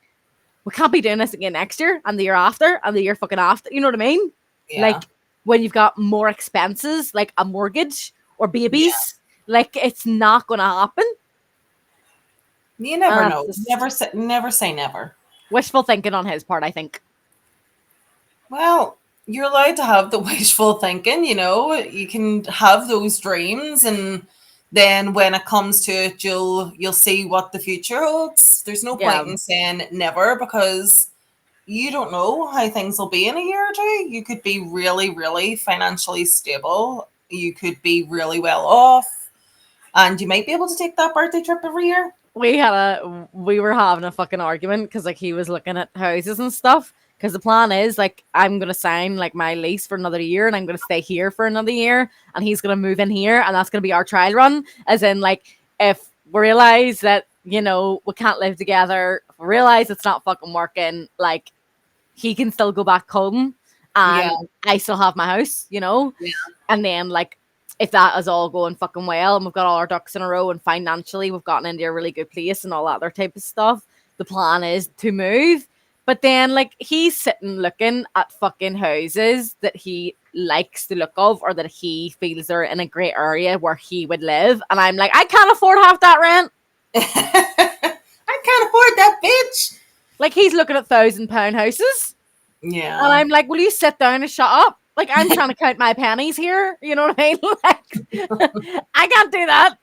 we can't be doing this again next year and the year after and the year fucking after. You know what I mean? Yeah. Like when you've got more expenses, like a mortgage or Yeah. babies, like it's not gonna happen. You never And know. that's just Never say never. wishful thinking on his part, I think. Well, you're allowed to have the wishful thinking, you know. You can have those dreams, and then when it comes to it, you'll see what the future holds. There's no Yeah. point in saying never, because you don't know how things will be in a year or two. You could be really, really financially stable. You could be really well off, and you might be able to take that birthday trip every year. We were having a fucking argument because like he was looking at houses and stuff. Because the plan is like I'm gonna sign like my lease for another year and I'm gonna stay here for another year and he's gonna move in here and that's gonna be our trial run. As in like if we realize that we can't live together, if we realize it's not fucking working, like he can still go back home Yeah, and I still have my house, yeah, and then like if that is all going fucking well and we've got all our ducks in a row and financially we've gotten into a really good place and all that other type of stuff, the plan is to move. But then like he's sitting looking at fucking houses that he likes the look of or that he feels are in a great area where he would live. And I'm like, I can't afford half that rent. I can't afford that, bitch. Like he's looking at £1,000 houses. And Yeah. I'm like, will you sit down and shut up? Like, I'm trying to count my pennies here. You know what I mean? Like, I can't do that.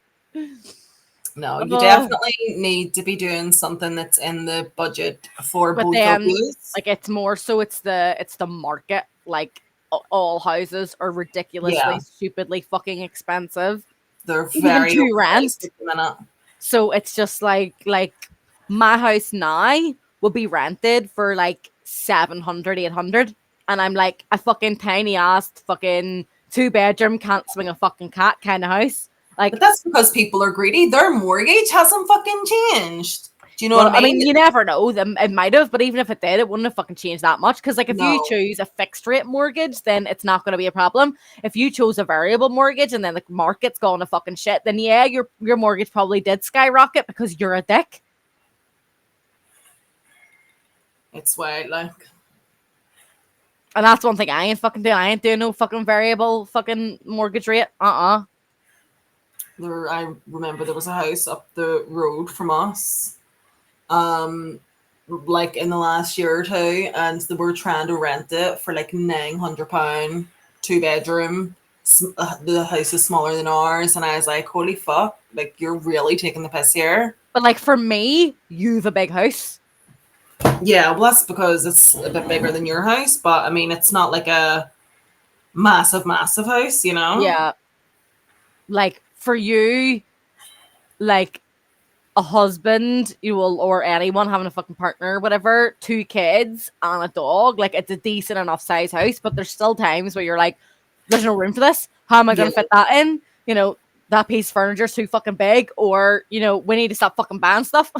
No, you Uh, definitely need to be doing something that's in the budget for but both of then, you. like, it's more so it's the market. Like, all houses are Yeah, ridiculously, stupidly fucking expensive, they're even very to overpriced rent. at the minute. So it's just like my house now will be rented for like 700, 800, and I'm like a fucking tiny ass fucking 2 bedroom can't swing a fucking cat kind of house. But Like, that's because people are greedy. Their mortgage hasn't fucking changed. Do you know what well, I I mean? mean, you never know. It might have, but even if it did, it wouldn't have fucking changed that much. Because, like, if you No. choose a fixed rate mortgage, then it's not going to be a problem. If you chose a variable mortgage and then the market's going to fucking shit, then yeah, your mortgage probably did skyrocket because you're a dick. It's wild, like. And that's one thing I ain't fucking doing. I ain't doing no fucking variable fucking mortgage rate. I remember there was a house up the road from us, um, like in the last year or two, and they were trying to rent it for like £900, 2 bedroom. The house is smaller than ours, and I was like, "Holy fuck! Like you're really taking the piss here." But like for me, you've a big house. Yeah, well, that's because it's a bit bigger than your house, but I mean, it's not like a massive, massive house, you know? Yeah. Like for you, like a husband, you will, or anyone having a fucking partner or whatever, 2 kids and a dog, like it's a decent enough size house, but there's still times where you're like, there's no room for this. How am I Yeah, gonna fit that in? That piece of furniture's too fucking big, or we need to stop fucking buying stuff.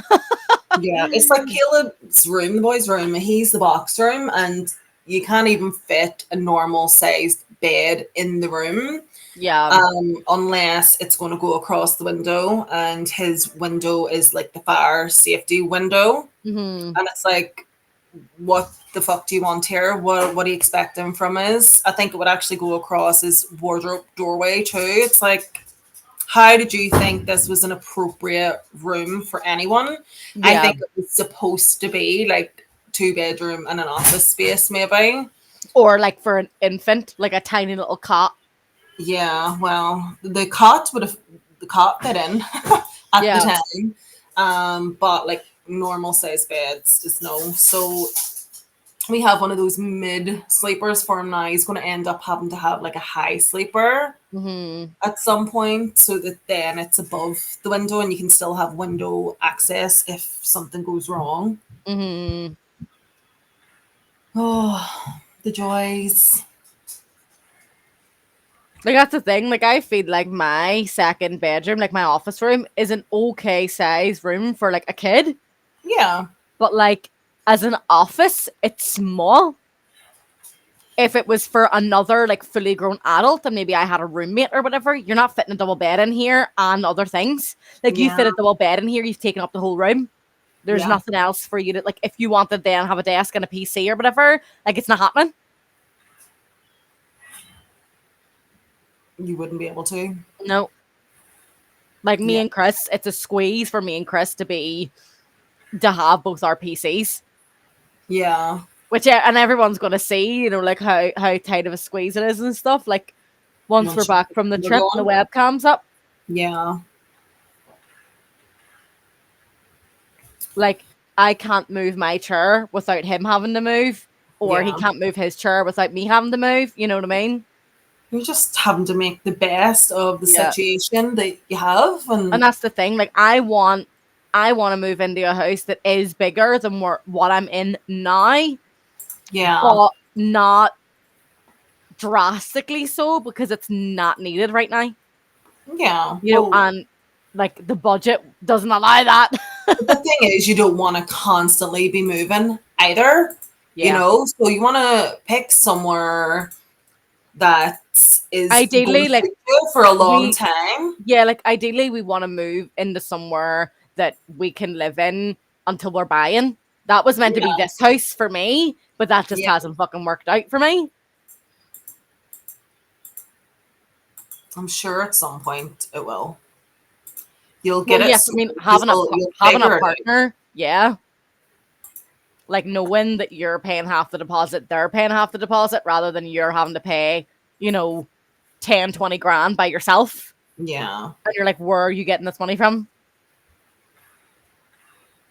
yeah. It's like Caleb's room, the boys' room. He's the box room, and you can't even fit a normal sized bed in the room, Yeah. unless it's going to go across the window, and his window is like the fire safety window, Hmm. and it's like, what the fuck do you want here? What do you expect him from us? I think it would actually go across his wardrobe doorway too. It's like, how did you think this was an appropriate room for anyone? I Yeah. think it was supposed to be like 2 bedroom and an office space, maybe. Or like for an infant, like a tiny little cot. Yeah, well, the cot fit in at the Yeah. time. But like normal size beds is no. So we have one of those mid sleepers for him now. He's going to end up having to have like a high sleeper Hmm. at some point so that then it's above the window and you can still have window access if something goes wrong. Hmm. Oh, the joys. Like that's the thing. Like I feel like my second bedroom, like my office room, is an okay size room for like a kid. Yeah, But like as an office, it's small. If it was for another like fully grown adult and maybe I had a roommate or whatever, you're not fitting a double bed in here and other things. Like you yeah, fit a double bed in here, you've taken up the whole room. There's yeah. nothing else for you to like if you wanted then have a desk and a PC or whatever, like it's not happening. You wouldn't be able to. No. Like me Yeah, and Chris, it's a squeeze for me and Chris to have both our PCs. yeah. Which yeah, and everyone's gonna see, like how tight of a squeeze it is and stuff. Like once we're Once you back from the we're trip, the going. webcam's up. Yeah, Like I can't move my chair without him having to move, or he yeah. can't move his chair without me having to move. You know what I mean? You're just having to make the best of the Yeah. situation that you have, And and that's the thing. Like I want to move into a house that is bigger than what I'm in now, yeah. but not drastically so because it's not needed right now. Yeah. Well, And like the budget doesn't allow that. the thing is, you don't want to constantly be moving either, Yeah. So you want to pick somewhere that is going Ideally, to like suit you for a long we time. yeah, like ideally we want to move into somewhere that we can live in until we're buying. That was meant to be Yeah. this house for me, but that just Yeah. hasn't fucking worked out for me. I'm sure at some point it will. You'll get Well, it yes, I mean sorted. You'll having a figure it out. partner, yeah. Like knowing that you're paying half the deposit, they're paying half the deposit rather than you're having to pay, you know, 10, 20 grand by yourself. Yeah. And you're like, where are you getting this money from?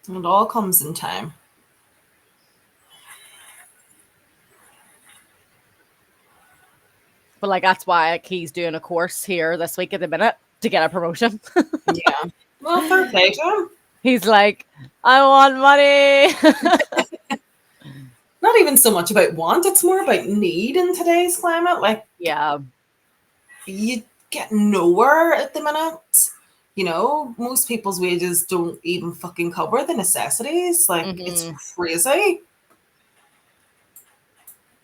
It all comes in time. But like that's why like, he's doing a course here this week at the minute to get a promotion. Yeah. Well, fair play to him. He's like, I want money. Not even so much about want, it's more about need in today's climate. Like, Yeah. you get nowhere at the minute. You know, most people's wages don't even fucking cover the necessities. Like, it's Hmm. crazy.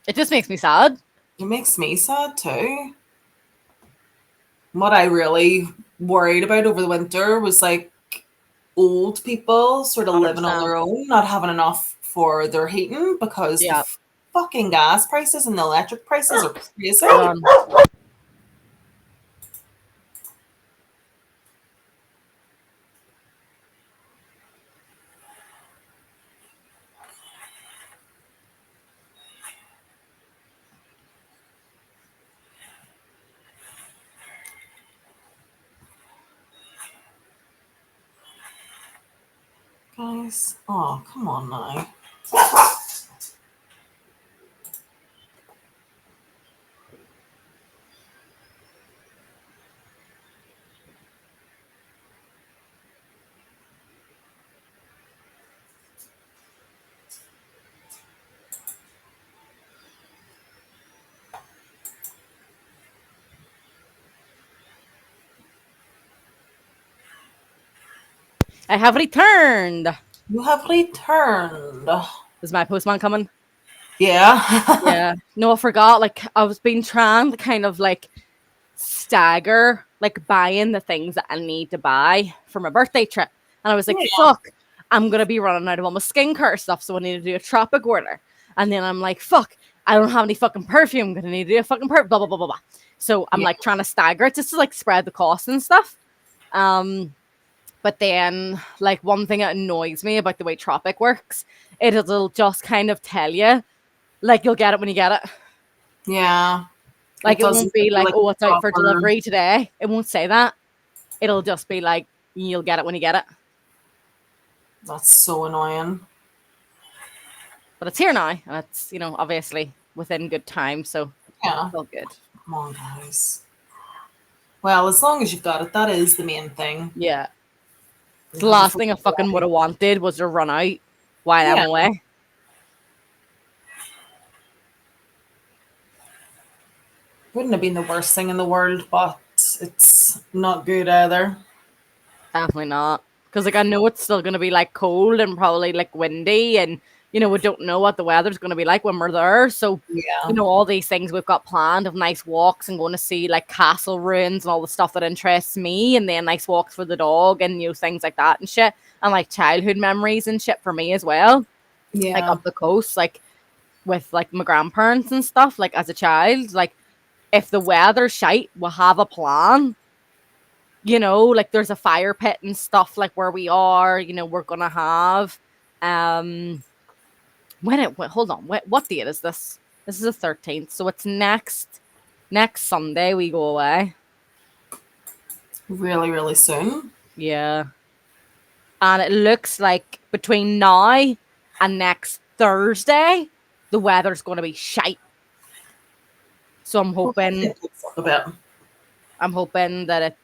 It just makes me sad. It makes me sad too. What I really worried about over the winter was like old people sort of living on 100%. their own, not having enough for their heating because the Yeah. fucking gas prices and the electric prices are crazy. Hold on. Guys, oh, come on now. I have returned. You have returned. Is my postman coming? Yeah. Yeah. No, I forgot. Like, I was been trying to kind of like stagger like buying the things that I need to buy for my birthday trip. And I was like, Yeah. fuck, I'm gonna be running out of all my skincare stuff, so I need to do a tropic order. And then I'm like, fuck, I don't have any fucking perfume. I'm gonna need to do a fucking perfume, blah blah blah blah blah. So I'm Yeah. like trying to stagger it just to like spread the cost and stuff. Um, but then like one thing that annoys me about the way Tropic works, it'll just kind of tell you, like you'll get it when you get it. Yeah. Like It it won't doesn't be feel like, like oh, a it's out for proper. delivery today. It won't say that. It'll just be like, you'll get it when you get it. That's so annoying. But it's here now, and it's, obviously within good time, so Yeah. it's all good. Come on, guys. Well, as long as you've got it, that is the main thing. Yeah. You The have a last thing I fucking fucking would body. have wanted was to run out while I'm Yeah. away. Wouldn't have been the worst thing in the world, but it's not good either. Definitely not. Because, like, I know it's still going to be, like, cold and probably, like, windy. And, we don't know what the weather's going to be like when we're there. So, Yeah. all these things we've got planned of nice walks and going to see, like, castle ruins and all the stuff that interests me. And then nice walks for the dog and, things like that and shit. And, like, childhood memories and shit for me as well. Like, Yeah. up the coast, like, with, like, my grandparents and stuff, like, as a child. Like, if the weather's shite, we'll have a plan, like there's a fire pit and stuff like where we are, we're gonna have hold on, what date is this? This is the 13th, so it's next Sunday we go away. Really, really soon. Yeah. And it looks like between now and next Thursday the weather's gonna be shite. So I'm Hopefully hoping it picks up a bit. that it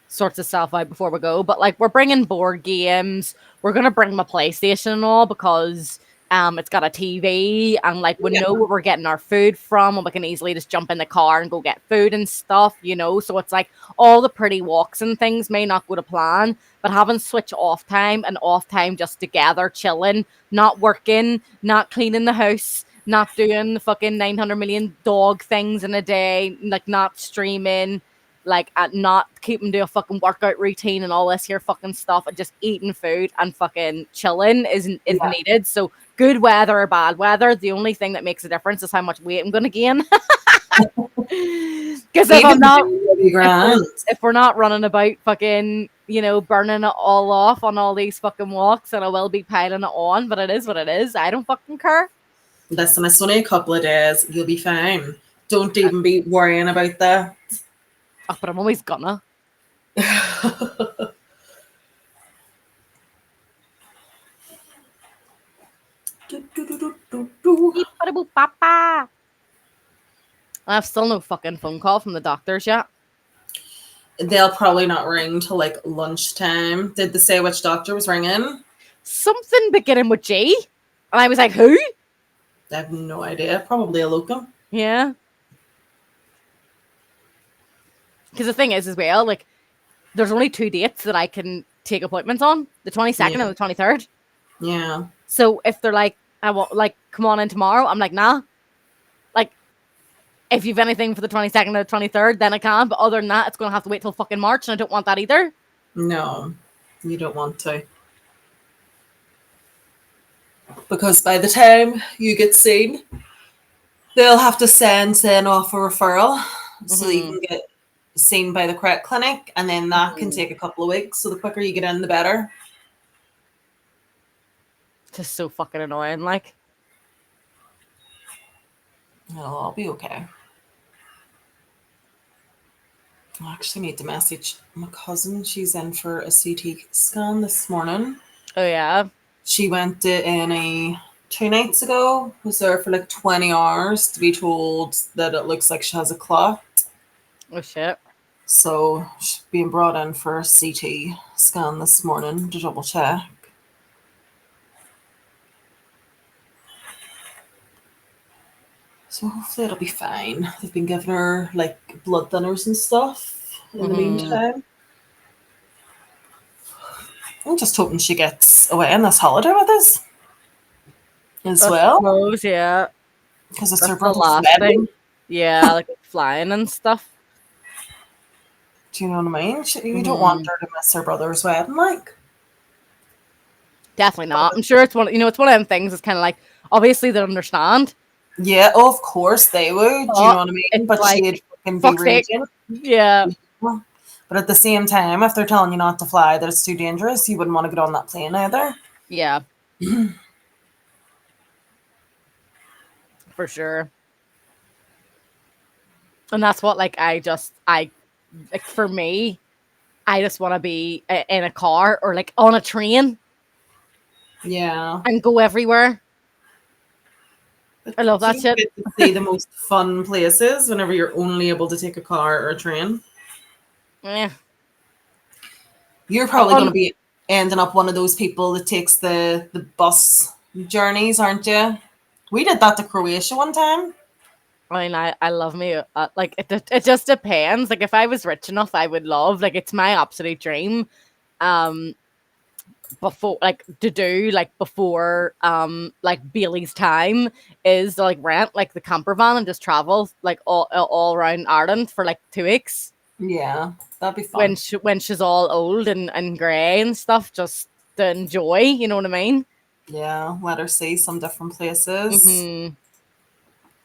sorts itself out before we go. But like we're bringing board games. We're gonna bring my PlayStation and all because it's got a TV and like we know Yeah. where we're getting our food from and we can easily just jump in the car and go get food and stuff. So it's like all the pretty walks and things may not go to plan, but having switch off time and off time just together, chilling, not working, not cleaning the house, not doing the fucking 900 million dog things in a day, like not streaming, like at not keeping to a fucking workout routine and all this here fucking stuff and just eating food and fucking chilling is Yeah. needed. So good weather or bad weather, the only thing that makes a difference is how much weight I'm gonna gain. Because if I'm Even not then, it'll be grand. if we're not running about fucking, burning it all off on all these fucking walks, then I will be piling it on, but it is what it is. I don't fucking care. Listen, it's only a couple of days. You'll be fine. Don't even be worrying about that. Oh, but I'm always gonna. I have still no fucking phone call from the doctors yet. They'll probably not ring till like lunchtime. Did they say which doctor was ringing? Something beginning with G. And I was like, who? I have no idea. Probably a locum. Yeah. Because the thing is, as well, like, there's only 2 dates that I can take appointments on, the 22nd Yeah. and the 23rd. Yeah. So if they're like, I want, like, come on in tomorrow, I'm like, nah. Like, if you've anything for the 22nd or the 23rd, then I can. But other than that, it's going to have to wait till fucking March, and I don't want that either. No, you don't want to. Because by the time you get seen, they'll have to send off a referral so that you Mm-hmm. can get seen by the correct clinic, and then that can Mm-hmm. take a couple of weeks. So the quicker you get in, the better. Just so fucking annoying. Like, It'll all be okay. I actually need to message my cousin. She's in for a CT scan this morning. oh, yeah. She went to A&E 2 nights ago. Was there for like 20 hours to be told that it looks like she has a clot. Oh, shit. So she's being brought in for a CT scan this morning to double check. So hopefully it'll be fine. They've been giving her like blood thinners and stuff in the Mm-hmm. meantime. I'm just hoping she gets away on this holiday with us as I well, suppose, yeah. because it's her That's the brother's last wedding. thing. Yeah, like flying and stuff. Do you know what I mean? You don't want Mm-hmm. her to miss her brother's wedding, like. Definitely not. I'm sure it's one. It's one of them things. It's kind of like obviously they understand, Yeah, oh, of course they would. Do you know but what I mean? it's But like she'd fucking be fuck's sake. raging. Yeah, But at the same time, if they're telling you not to fly, that it's too dangerous, you wouldn't want to get on that plane either. yeah, for sure. And that's what like I like for me. I just want to be in a car or like on a train Yeah. and go everywhere. But I love you that don't shit. get to see the most fun places whenever you're only able to take a car or a train. Yeah. You're I'm probably going on. to be ending up one of those people that takes the bus journeys, aren't you? We did that to Croatia one time. I mean, I love me. Like it just depends. Like if I was rich enough, I would love. Like it's my absolute dream. Um, before like to do like before like Bailey's time is to, like rent like the camper van and just travel like all around Ireland for like 2 weeks Yeah, that'd be when fun. she's all old and grey and stuff, just to enjoy. You know what I mean? Yeah, let her see some different places. Mm-hmm.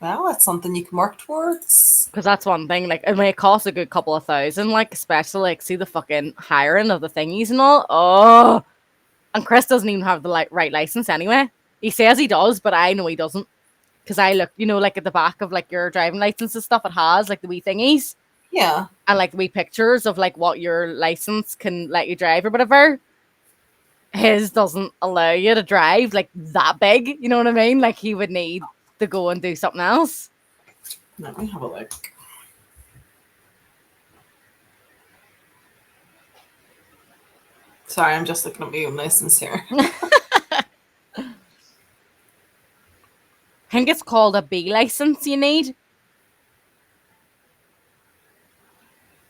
Well, that's something you can work towards. Because that's one thing. Like, I mean, it costs a good couple of thousand. Like, especially like see the fucking hiring of the thingies and all. Oh, and Chris doesn't even have the like right license anyway. He says he does, but I know he doesn't. Because I look, like at the back of like your driving license and stuff, it has like the wee thingies Yeah, and like the wee pictures of like what your license can let you drive or whatever. His doesn't allow you to drive like that big. You know what I mean? Like he would need to go and do something else. let me have a look. Sorry, I'm just looking at my own license here. I think it's called a B license you need.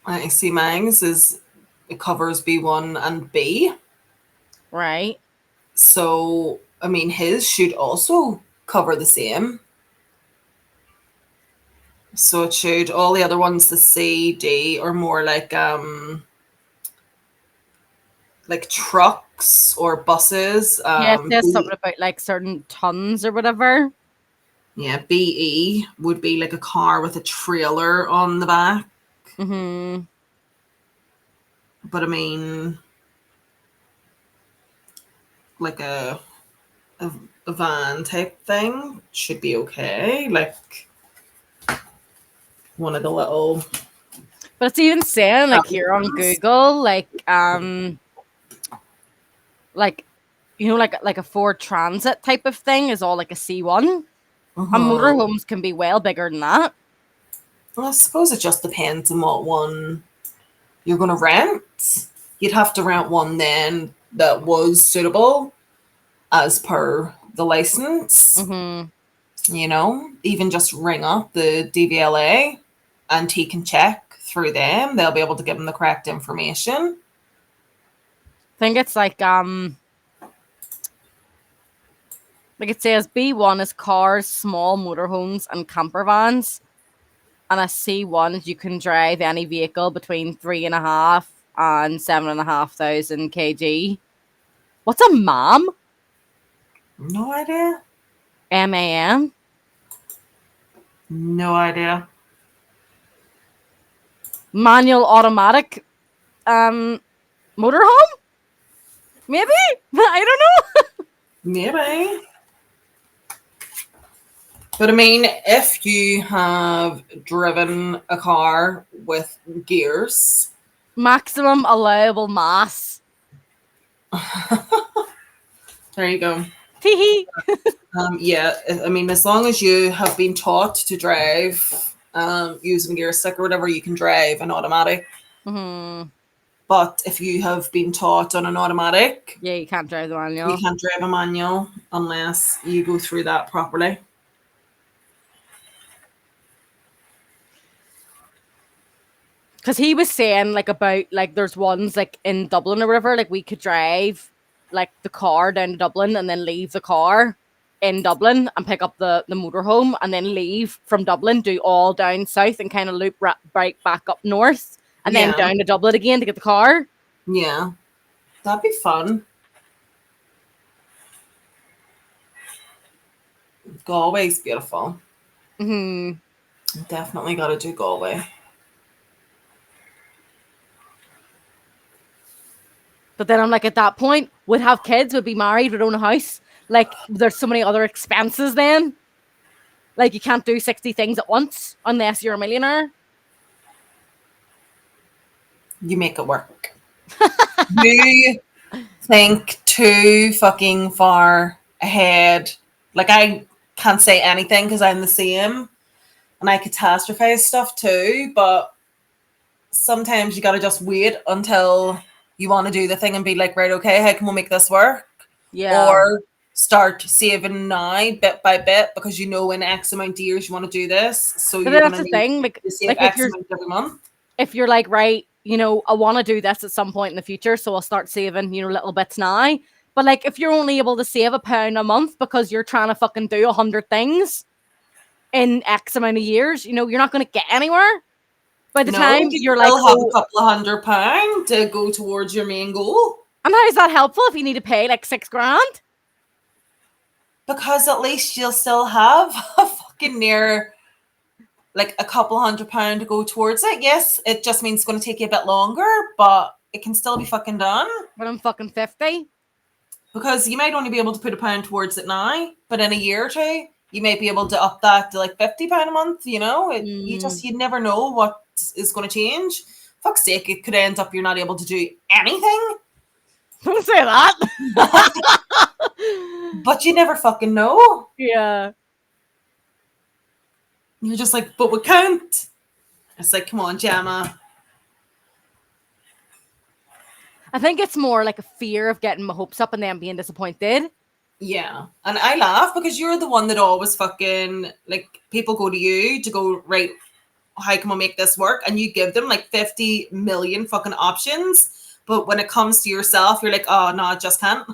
I see mine's is it covers B1 and B. Right. So, I mean, his should also cover the same. So it should all the other ones, the C, D, are more like trucks or buses. Yeah, it says something about like certain tons or whatever. Yeah, BE would be like a car with a trailer on the back. Mm-hmm. But I mean, like a, a van type thing should be okay. Like one of the little. But it's even saying like here on Google, like like a Ford Transit type of thing is all like a C1. And Uh-huh. motorhomes can be well bigger than that. Well, I suppose it just depends on what one you're going to rent, you'd have to rent one then that was suitable as per the license. Mm-hmm. Even just ring up the DVLA and he can check through them. They'll be able to give him the correct information. I think it's like it says B1 is cars, small motorhomes, and camper vans. And a C1 is you can drive any vehicle between 3.5 and 7,500 kg. What's a MAM? No idea. MAM? No idea. Manual automatic motorhome? Maybe? I don't know. Maybe. But I mean, if you have driven a car with gears, Maximum allowable mass. there you go. Teehee. Yeah, I mean, as long as you have been taught to drive using gear stick or whatever, you can drive an automatic. Mm-hmm. But if you have been taught on an automatic, Yeah, you can't drive the you manual. can't drive a manual unless you go through that properly. Because he was saying about there's ones in Dublin or whatever, we could drive the car down to Dublin and then leave the car in Dublin and pick up the motorhome and then leave from Dublin, do all down south and kind of loop right back up north and then Yeah. down to Dublin again to get the car. Yeah, that'd be fun. Galway's beautiful. Mm-hmm. Definitely got to do Galway. But then I'm at that point, would have kids, would be married, would own a house. There's so many other expenses then. You can't do 60 things at once unless you're a millionaire. You make it work. You think too fucking far ahead. I can't say anything because I'm the same. And I catastrophize stuff too. But sometimes you got to just wait until you want to do the thing and be like, right, okay, how can we make this work? Yeah. Or start saving now bit by bit because in X amount of years you want to do this. So But you're going that's to the need thing. to save If X you're amount every month. if you're right, I want to do this at some point in the future, so I'll start saving, little bits now. But if you're only able to save £1 a month because you're trying to fucking do 100 things in X amount of years, you're not going to get anywhere. By the time You you're still have oh, a couple of £100 to go towards your main goal. and how is that helpful if you need to pay £6,000? Because at least you'll still have a fucking near a couple £100 to go towards it. Yes, it just means it's going to take you a bit longer, but it can still be fucking done. When I'm fucking 50. Because you might only be able to put £1 towards it now, but in a year or two, you might be able to up that to £50 a month. You never know what is going to change. Fuck's sake, it could end up you're not able to do anything. Don't say that. But you never fucking know. Yeah. You're just but we can't. It's come on, Gemma. I think it's more a fear of getting my hopes up and then being disappointed. Yeah. And I laugh because you're the one that always fucking, people go to you to go, right, how can we make this work? And you give them 50 million fucking options. But when it comes to yourself, you're oh, no, I just can't.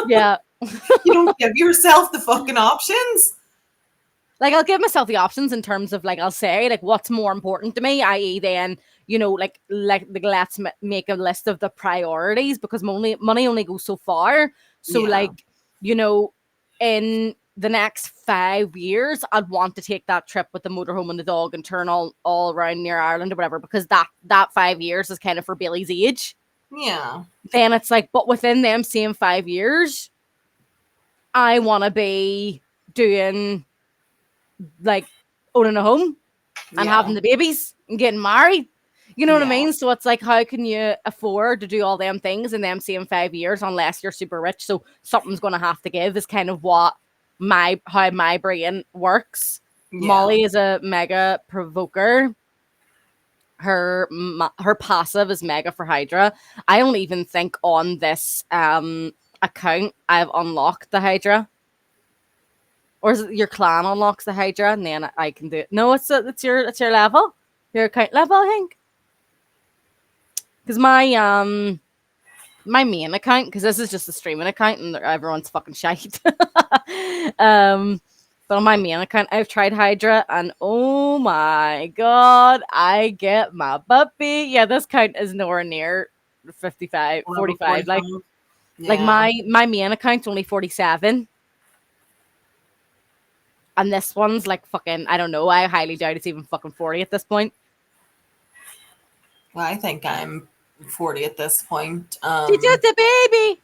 Yeah. You don't give yourself the fucking options. I'll give myself the options in terms of I'll say what's more important to me, i.e. then let's make a list of the priorities because money only goes so far. So Yeah. In the next 5 years, I'd want to take that trip with the motorhome and the dog and turn all around near Ireland or whatever because that 5 years is kind of for Bailey's age. Yeah. Then it's but within them same 5 years, I want to be doing owning a home and having the babies and getting married. You know what I mean? So it's how can you afford to do all them things in them same 5 years unless you're super rich? So something's going to have to give is kind of what how my brain works. Yeah. Molly is a mega provoker. her passive is mega for Hydra. I don't even think on this account I've unlocked the Hydra. Or is it your clan unlocks the Hydra and then I can do it? No, it's your level, your account level, I think. Because my main account, because this is just a streaming account and everyone's fucking shite. um, but on my main account, I've tried Hydra and oh my god, I get my puppy. Yeah, this count is nowhere near 55, Level 45. 45. Like Yeah. my main account's only 47. And this one's like fucking, I don't know. I highly doubt it's even fucking 40 at this point. Well, I think I'm 40 at this point. She just a baby.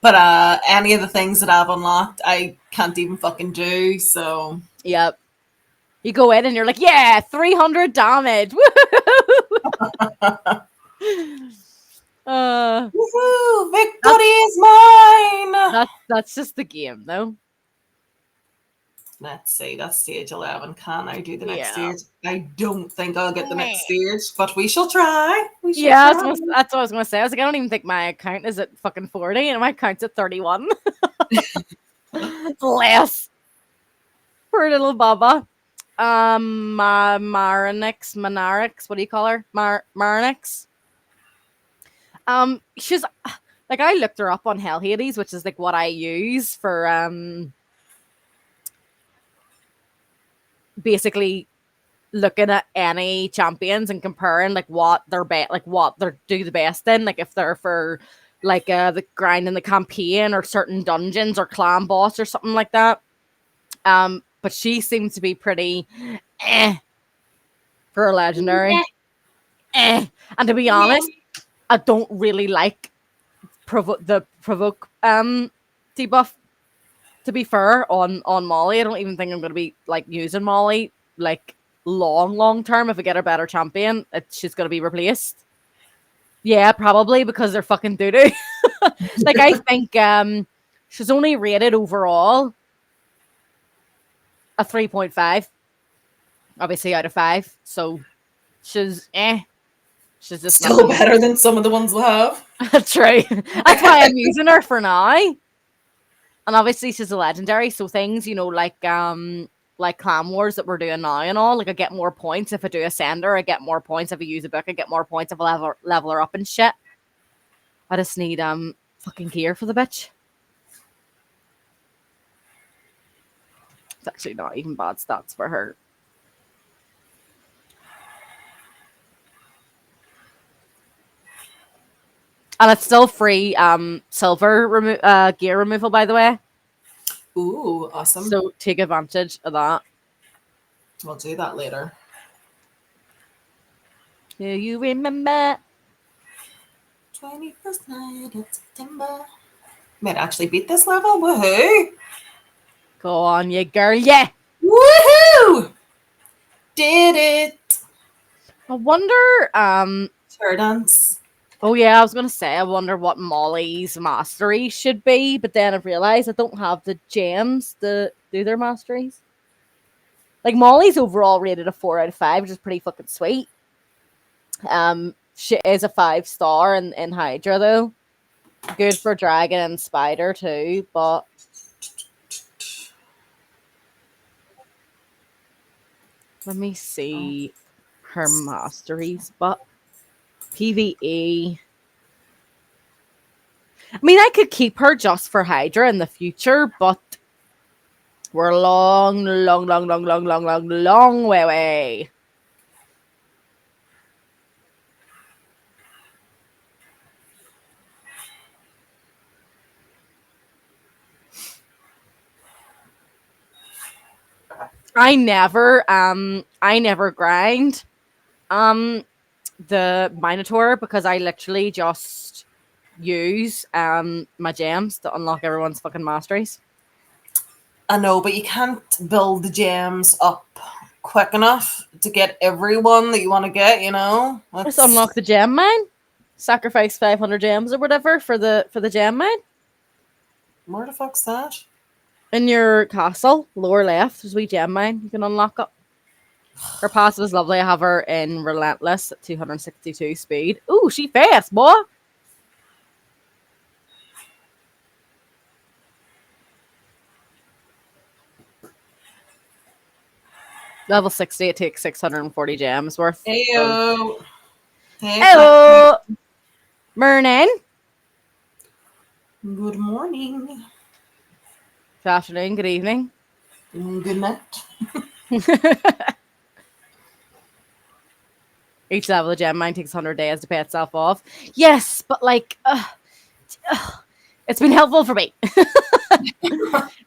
But any of the things that I've unlocked, I can't even fucking do. So Yep. You go in and you're like, yeah, 300 damage. uh, woohoo! that's Victory is mine. that's just the game, though. Let's see. That's stage 11. Can I do the next Yeah. stage? I don't think I'll get the next stage, but we shall try. We shall Yeah, try. that's what I was gonna say. I was like, I don't even think my account is at fucking 40, and my account's at 31. Less. Poor little Baba. Marinix, what do you call her? Marinix. She's like, I looked her up on Hell Hades, which is like what I use for basically looking at any champions and comparing like what they're like what they're do the best in, like if they're for like the grind in the campaign or certain dungeons or clan boss or something like that. But she seems to be pretty for a legendary. And to be honest, I don't really like the provoke debuff. To be fair, on Molly, I don't even think I'm going to be like using Molly like long term. If I get a better champion, she's going to be replaced. Yeah, probably because they're fucking doo doo. Like I think she's only rated overall a 3.5, obviously out of 5. So she's she's just Still better than some of the ones we have. True. That's why I'm using her for now. And obviously she's a legendary, so things, you know, like Clan Wars that we're doing now and all, like I get more points if I do a sender, I get more points if I use a book, I get more points if I level her up and shit. I just need fucking gear for the bitch. It's actually not even bad stats for her. And it's still free silver gear removal, by the way. Ooh, awesome. So take advantage of that. We'll do that later. Do you remember? 21st night of September. Might actually beat this level. Woohoo! Go on, you girl. Yeah! Woohoo! Did it! I wonder, Tour dance. oh yeah, I was gonna say, I wonder what Molly's mastery should be, but then I've realized I don't have the gems to do their masteries. Like Molly's overall rated a 4 out of 5, which is pretty fucking sweet. She is a 5-star in Hydra though. Good for Dragon and Spider too, but let me see her masteries. But PvE. I mean, I could keep her just for Hydra in the future, but we're long way away. I never grind the Minotaur because I literally just use my gems to unlock everyone's fucking masteries. I know, but you can't build the gems up quick enough to get everyone that you want to get, you know? Just unlock the gem mine. Sacrifice 500 gems or whatever for the gem mine. Where the fuck's that? In your castle, lower left, there's a wee gem mine you can unlock up. Her pass was lovely. I have her in Relentless at 262 speed. Ooh, she fast, boy. Level 60, it takes 640 gems worth of. Heyo. Hey, Claire. Hello, morning. Good morning. Good afternoon, good evening. Good night. Each level of gem mine takes 100 days to pay itself off. Yes, but like, it's been helpful for me.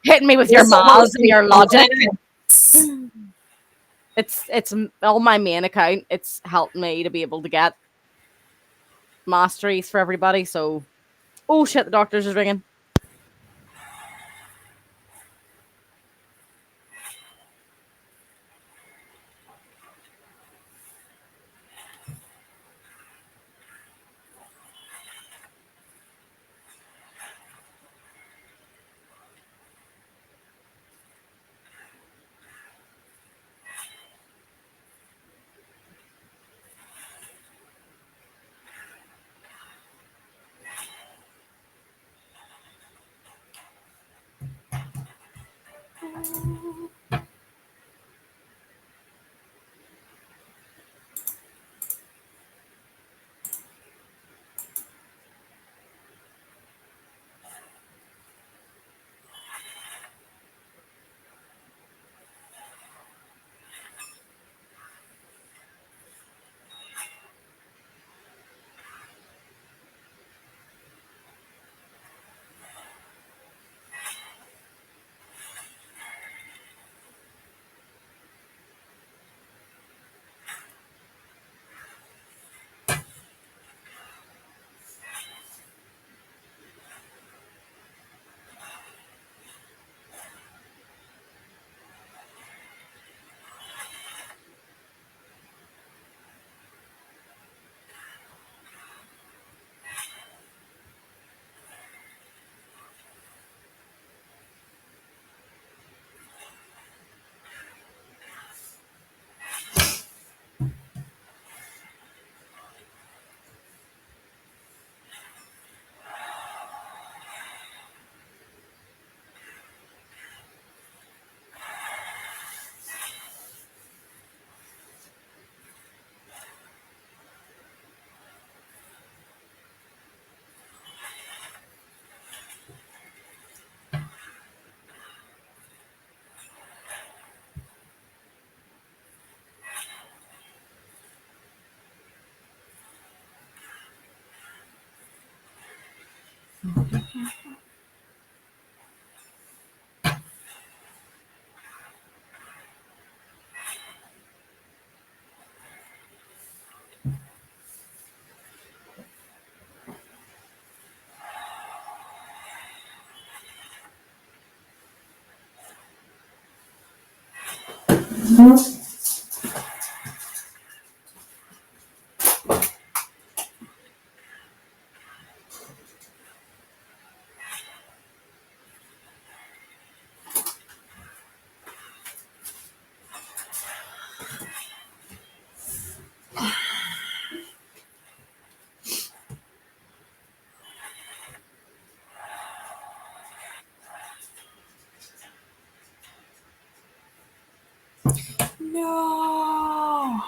Hitting me with your This maths summer's and been your logic. intense. It's on my main account. It's helped me to be able to get masteries for everybody. So, oh shit, the doctor's is ringing. No.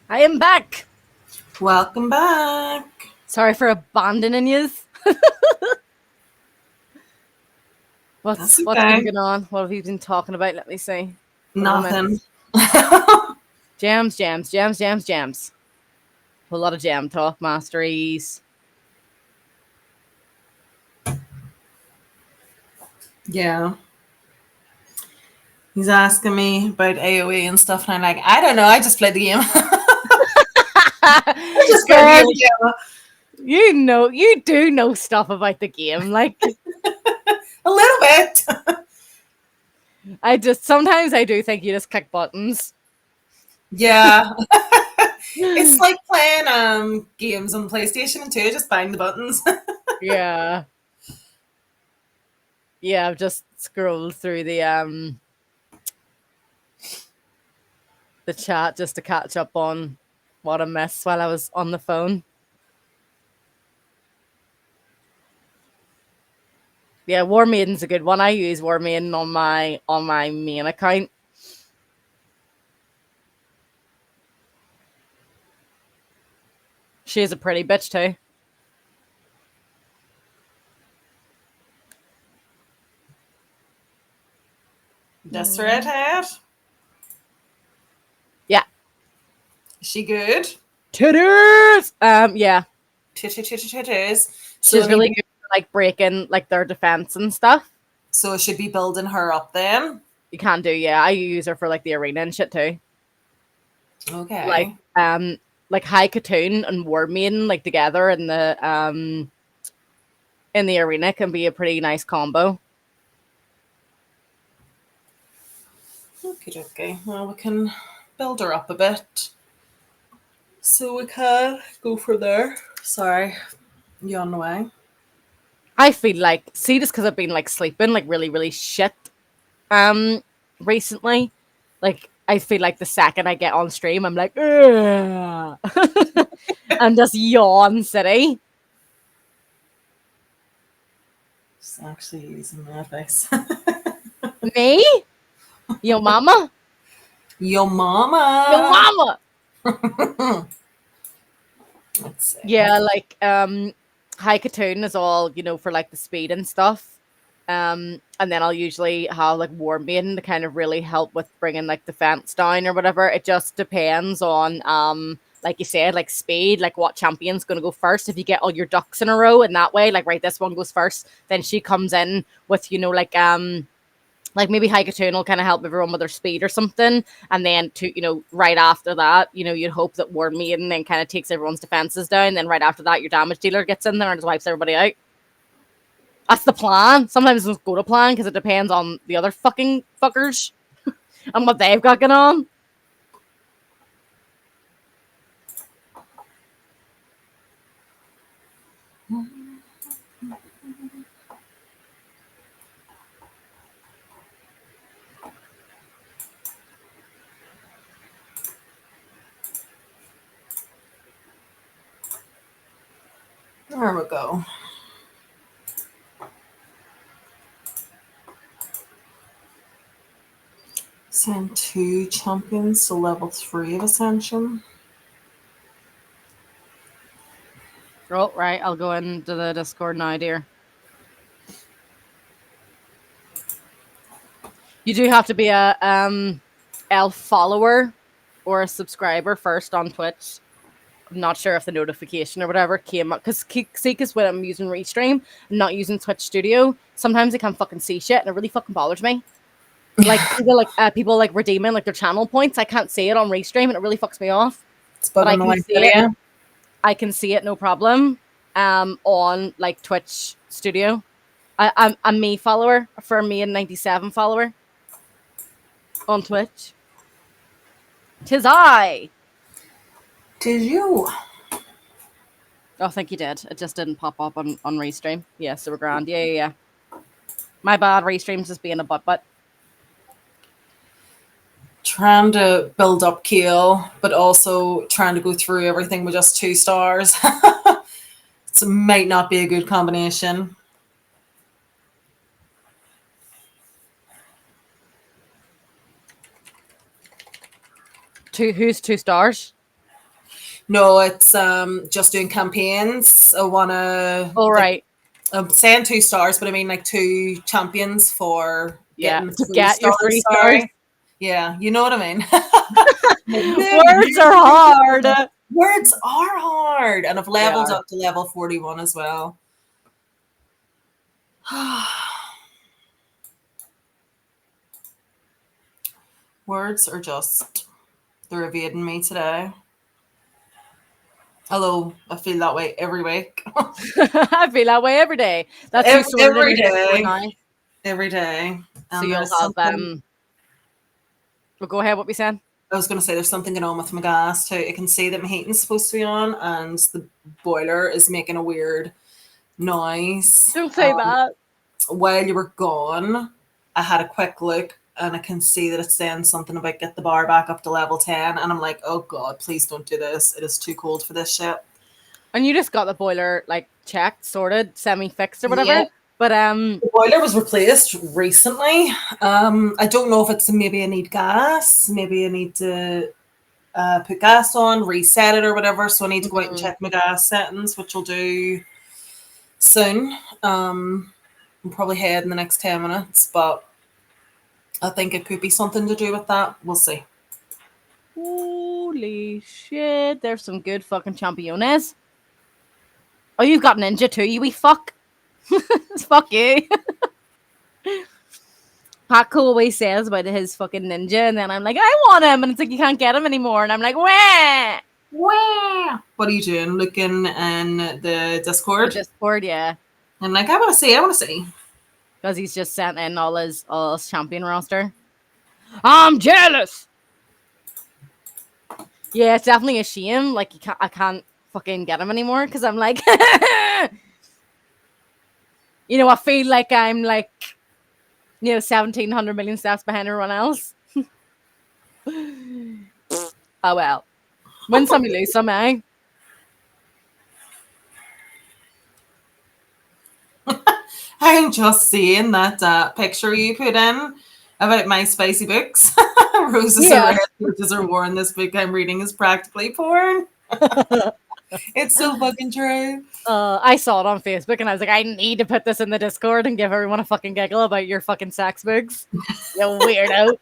I am back. Welcome back. Sorry for abandoning yous. That's What's been okay. going on? What have you been talking about? Let me see. Couple of Nothing. minutes. Jams, jams, jams, jams, jams. A lot of jam talk, masteries. Yeah. He's asking me about AoE and stuff, and I'm like, I don't know. I just played the game. I just played the Girl, game. Yeah. you do know stuff about the game. Like A little bit. I just sometimes I do think you just click buttons. Yeah. It's like playing games on PlayStation and 2, just bang the buttons. Yeah. Yeah, I've just scrolled through the chat just to catch up on what I missed while I was on the phone. Yeah, War Maiden's a good one. I use War Maiden on my main account. She's a pretty bitch too. This redhead. Yeah. Is she good? Titties! Yeah. Titties. So I She's need really to, good for like breaking like their defense and stuff. so I should be building her up then. You can do, yeah. I use her for like the arena and shit too. Like Okay. like High Katoon and War Maiden like together in the arena can be a pretty nice combo. Okay, okay. Well, we can build her up a bit. So we can go for there. Sorry, you on the way? I feel like see this because I've been like sleeping like really, really shit um recently. Like I feel like the second I get on stream, I'm like, I'm just yawn city. Just actually using my advice. Me? Yo mama? Yo, Yo mama. mama. Let's see. Yeah, like High Katoon is all, for like the speed and stuff. And then I'll usually have like War Maiden to kind of really help with bringing like defense down or whatever. It just depends on like you said, like speed, like what champion's gonna go first. If you get all your ducks in a row in that way, like right, this one goes first, then she comes in with, like maybe Haikatoon will kind of help everyone with their speed or something. And then right after that, you'd hope that War Maiden then kind of takes everyone's defenses down. Then right after that, your damage dealer gets in there and just wipes everybody out. That's the plan. Sometimes it doesn't go to plan because it depends on the other fucking fuckers and what they've got going on. There we go. Send 2 champions to level 3 of Ascension. Oh, right. I'll go into the Discord now, dear. You do have to be a elf follower or a subscriber first on Twitch. I'm not sure if the notification or whatever came up because when I'm using Restream and not using Twitch Studio, sometimes I can't fucking see shit and it really fucking bothers me. Like people like redeeming like their channel points, I can't see it on Restream and it really fucks me off. It's But about annoying for you. I can see it no problem. On like Twitch Studio, I'm a me follower for me and 97 follower on Twitch. Tis I. Did you? Oh, I think you did. It just didn't pop up on Restream. Yeah, so we're grand. Yeah. My bad. Restream's just being a butt. Trying to build up Kale, but also trying to go through everything with just 2 stars. So it might not be a good combination. Who's 2 stars? No, it's just doing campaigns. I wanna All like right. I'm saying 2 stars, but I mean like 2 champions for Yeah. getting To three get your stars. 3 stars. Sorry. Yeah, you know what I mean. Words are hard. Words are hard, and I've They leveled are. up to level 41 as well. Words are just they're evading me today. Although I feel that way every week. I feel that way every day. That's you sorted in Every your Discord day. now. Every day. So And you'll there's have something well, go ahead, what we saying? I was going to say there's something going on with my gas too. I can see that my heating's supposed to be on, and the boiler is making a weird noise. Don't say that. While you were gone, I had a quick look, and I can see that it's saying something about get the bar back up to level 10, and I'm like, oh god, please don't do this. It is too cold for this shit. And you just got the boiler like checked, sorted, semi fixed or Yeah. whatever. But The boiler was replaced recently. I don't know if it's maybe I need gas, maybe I need to put gas on, reset it or whatever. So I need to go out and mhm. check my gas settings, which I'll do soon. I'll probably head in the next 10 minutes, but I think it could be something to do with that. We'll see. Holy shit, there's some good fucking championes. Oh, you've got ninja too, you wee fuck. Fuck you. Paco always says about his fucking ninja, and then I'm like, I want him, and it's like you can't get him anymore, and I'm like, wah. Wow. What are you doing? Looking in the The Discord? Discord, yeah, And like, I want to see, I want to see. because he's just sent in all his champion roster. I'm jealous. Yeah, it's definitely a shame. Like I can't fucking get him anymore because I'm like, I feel like I'm like, 1,700 million steps behind everyone else. Oh well, win some, you lose some, eh? I'm just seeing that picture you put in about my spicy books. Roses are Yeah. red, roses are worn. This book I'm reading is practically porn. It's so fucking true. I saw it on Facebook and I was like, I need to put this in the Discord and give everyone a fucking giggle about your fucking sex books. You weirdo.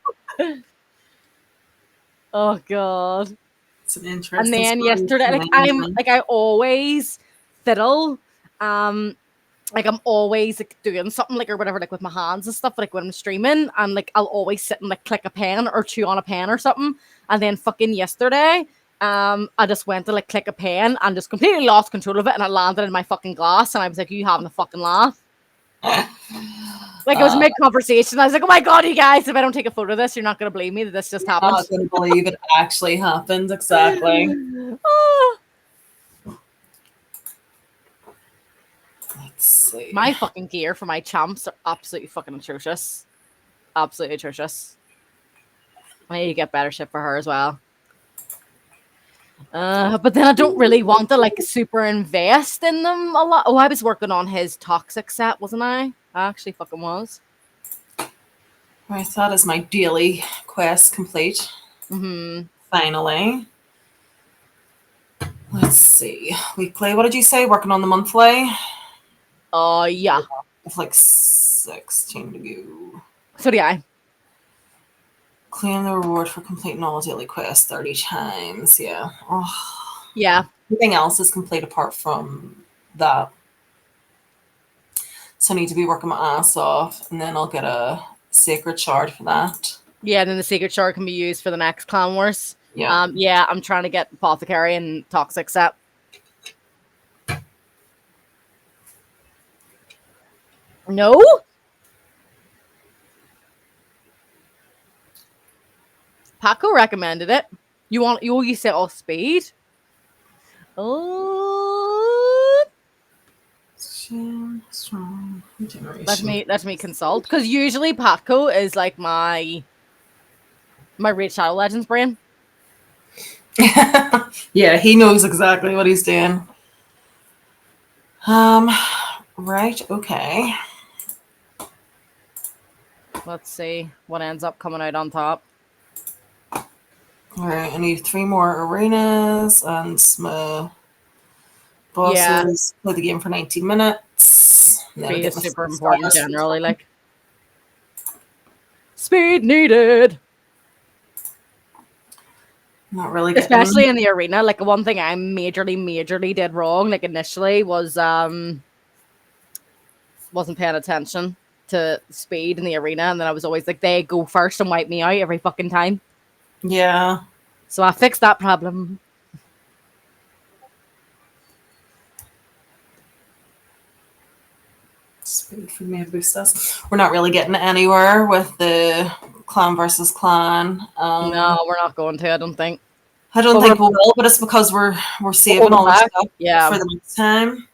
Oh god. It's an And interesting then story. yesterday, I always fiddle. Like I'm always like doing something like or whatever, like with my hands and stuff, like when I'm streaming, and like I'll always sit and like click a pen or chew on a pen or something. And then fucking yesterday, I just went to like click a pen and just completely lost control of it, and it landed in my fucking glass, and I was like, "You having a fucking laugh?" Like it was Uh, mid conversation. I was like, "Oh my god, you guys! If I don't take a photo of this, you're not gonna believe me that this just happened." not going to believe it actually happened. Exactly. Oh, Let's see. my fucking gear for my champs are absolutely fucking atrocious. Absolutely atrocious. I need to get better shit for her as well. But then I don't really want to like super invest in them a lot. Oh, I was working on his toxic set, wasn't I? I actually fucking was. Right, that is my daily quest complete. Mm-hmm. Finally. Let's see. Weekly. What did you say? Working on the monthly? Oh yeah. It's like 16 to go. So do I. Claim the reward for completing all daily quests 30 times. Yeah. Oh, Yeah. everything else is complete apart from that. So I need to be working my ass off, and then I'll get a sacred shard for that. Yeah, and then the secret shard can be used for the next clan wars. Yeah. Yeah, I'm trying to get apothecary and toxic set. No? Paco recommended it. You said all speed? Oh, Strong let generation. me let me consult. Because usually Paco is like my Raid Shadow Legends brain. Yeah, he knows exactly what he's doing. Um, right, okay. Let's see what ends up coming out on top. All right, I need 3 more arenas and my Yeah, bosses play the game for 90 minutes. And then I speed get is my super important stars. generally. Like speed needed, Not really especially getting. in the arena. Like one thing I majorly did wrong. Like initially was wasn't paying attention to speed in the arena, and then I was always like, they go first and wipe me out every fucking time. Yeah. So I fixed that problem. Speed for me boost us. We're not really getting anywhere with the clan versus clan. No, we're not going to. I don't think. I don't But we're think we will, but it's because we're saving holding all our back. stuff Yeah, for the next time.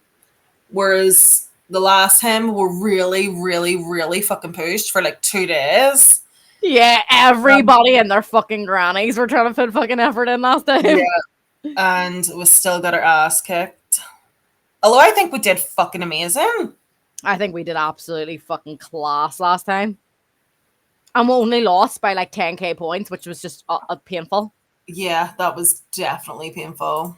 Whereas the last time we really fucking pushed for like 2 days. yeah. Um, Everybody and their fucking grannies were trying to put fucking effort in last yeah, time. and we still got our ass kicked. Although I think we did fucking amazing. I think we did absolutely fucking class last time. And we only lost by like 10k points, which was just painful. Yeah, that was definitely painful.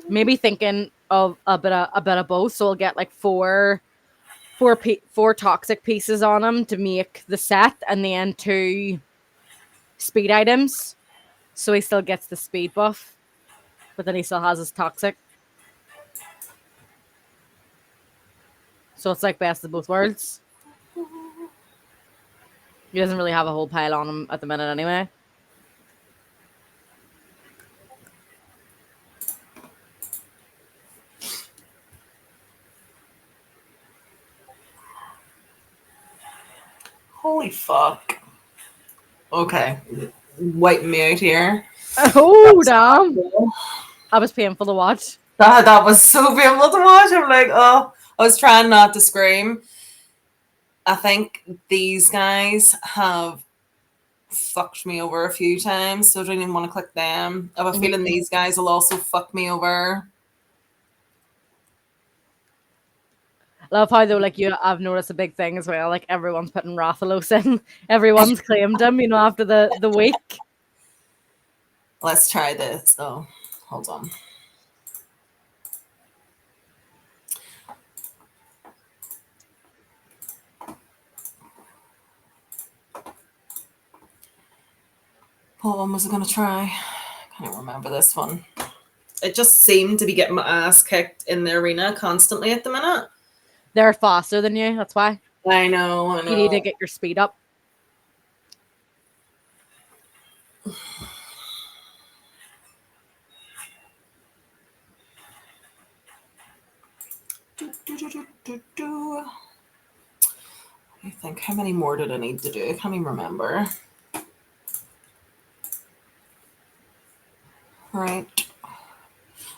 Maybe thinking of a bit of both, so we'll get like four toxic pieces on them to make the set, and then 2 speed items. So he still gets the speed buff, but then he still has his toxic. So it's like best of both worlds. He doesn't really have a whole pile on him at the minute anyway. Holy fuck. Okay. Wiping me out here. Oh That's damn! cool. That was painful to watch. That was so painful to watch. I'm like, oh, I was trying not to scream. I think these guys have fucked me over a few times, so I don't even want to click them. I have a feeling Mhm. these guys will also fuck me over. Love how though, like you, I've noticed a big thing as well. Like everyone's putting Rathalos in. Everyone's claimed him. You know, after the week. Let's try this. Oh, hold on. What one was I going to try? I can't remember this one. It just seemed to be getting my ass kicked in the arena constantly at the minute. They're faster than you. That's why I know, I you need to know. get your speed up. I think, how many more did I need to do? I can't even remember. Right.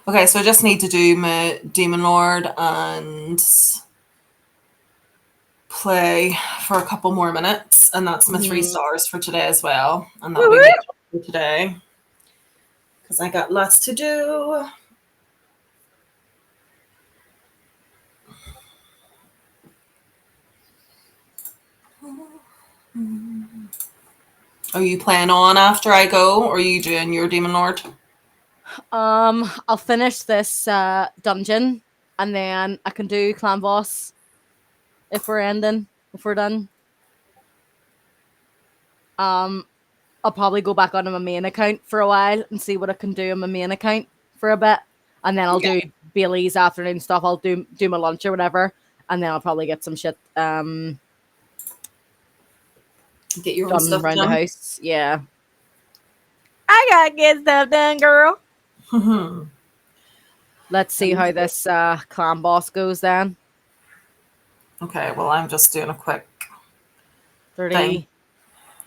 Okay, so I just need to do my Demon Lord and play for a couple more minutes, and that's my 3 stars for today as well. And that'll be Woo-woo! me for today because I got lots to do. Are you playing on after I go, or are you doing your Demon Lord? I'll finish this dungeon, and then I can do clan boss if we're ending. If we're done, um, I'll probably go back onto my main account for a while and see what I can do on my main account for a bit, and then I'll Yeah, do Bailey's afternoon stuff. I'll do my lunch or whatever, and then I'll probably get some shit get your own done stuff around the done. house. Yeah, I gotta get stuff done, girl. Let's see how this clan boss goes then. Okay, well, I'm just doing a quick thing, 30,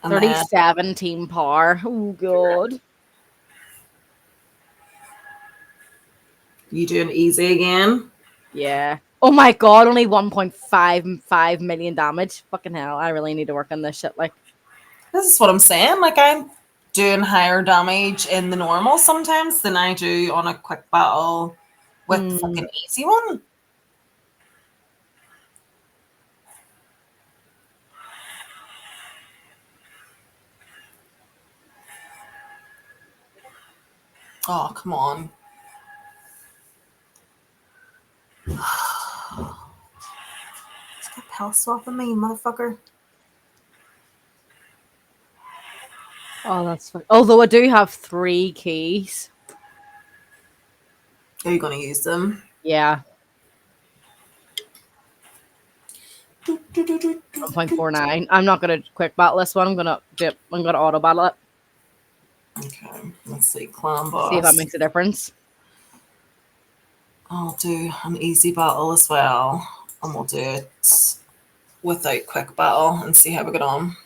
and then 37 team power. Oh god. you doing easy again. Yeah. Oh my god, only 1.55 million damage. Fucking hell, I really need to work on this shit. Like, This is what I'm saying. Like, I'm doing higher damage in the normal sometimes than I do on a quick battle with the mm, fucking easy one. Oh, come on. Stop health swapping me, motherfucker. Oh, that's fun. Although I do have 3 keys. Are you going to use them? Yeah, 1.49. I'm not gonna quick battle this one. I'm gonna auto battle it. Okay, let's see. Clan See if that boss. makes a difference. I'll do an easy battle as well. And we'll do it without quick battle and see how we get on.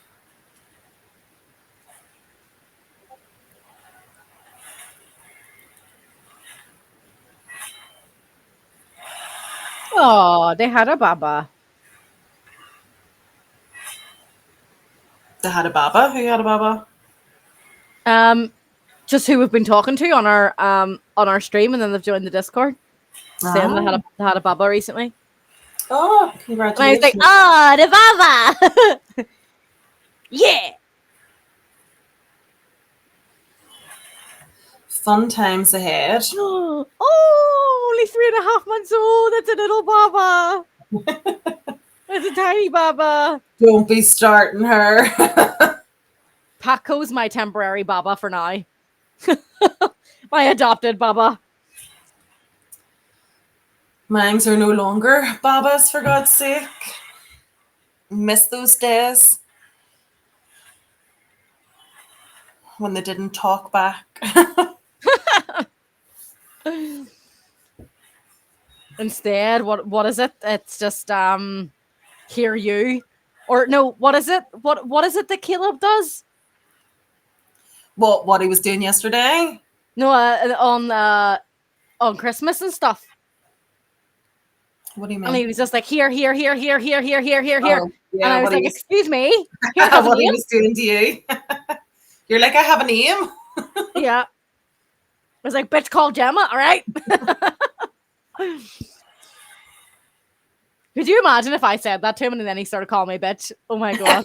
Oh, they had a baba. They had a baba. Who had a baba? Um, just who we've been talking to on our stream, and then they've joined the Discord, saying Ah. they had a baba recently. Oh, And I was like, congratulations. ah, the baba. Yeah. Fun times ahead. Oh, only 3.5 months old. That's a little baba. It's a tiny baba. Don't be starting her. Paco's my temporary baba for now. My adopted baba. Mangs are no longer babas, for God's sake. Miss those days when they didn't talk back. Instead, what is it? It's just hear you. Or no, what is it? What is it that Caleb does? What he was doing yesterday? No, on Christmas and stuff. What do you And he mean? was just like here, here, here, here, here, here, here, here, here. Oh, And yeah, I was what he like, was excuse me, here has a what he name. was doing to you. You're like, I have a name. Yeah. I was like, bitch called Gemma, all right? Could you imagine if I said that to him and then he started calling me bitch? Oh my god.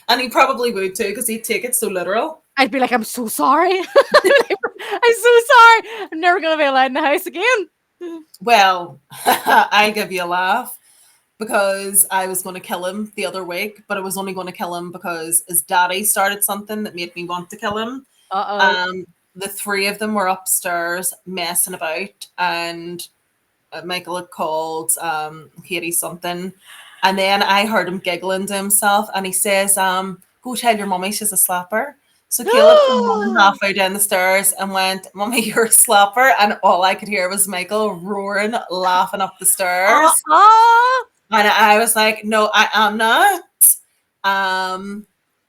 And he probably would too, because he'd take it so literal. I'd be like, I'm so sorry. I'm so sorry. I'm never gonna be allowed in the house again. Well, I give you a laugh because I was going to kill him the other week, but I was only going to kill him because his daddy started something that made me want to kill him. Uh-oh. The three of them were upstairs messing about, and Michael had called Katie something, and then I heard him giggling to himself, and he says, "Go tell your mummy she's a slapper." So Caleb came running halfway down the stairs and went, "Mummy, you're a slapper," and all I could hear was Michael roaring, laughing up the stairs, and I was like, "No, I am not."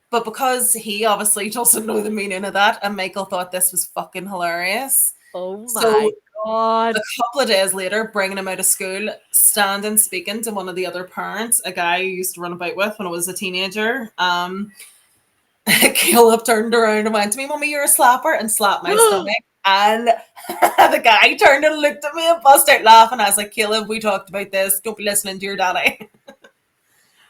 But because he obviously doesn't know the meaning of that, and Michael thought this was fucking hilarious. Oh my So god. a couple of days later, bringing him out of school, standing speaking to one of the other parents, a guy who used to run about with when I was a teenager. Caleb turned around and went to me, "Mummy, you're a slapper," and slapped my stomach. And the guy turned and looked at me and bust out laughing. I was like, "Caleb, we talked about this. Don't be listening to your daddy."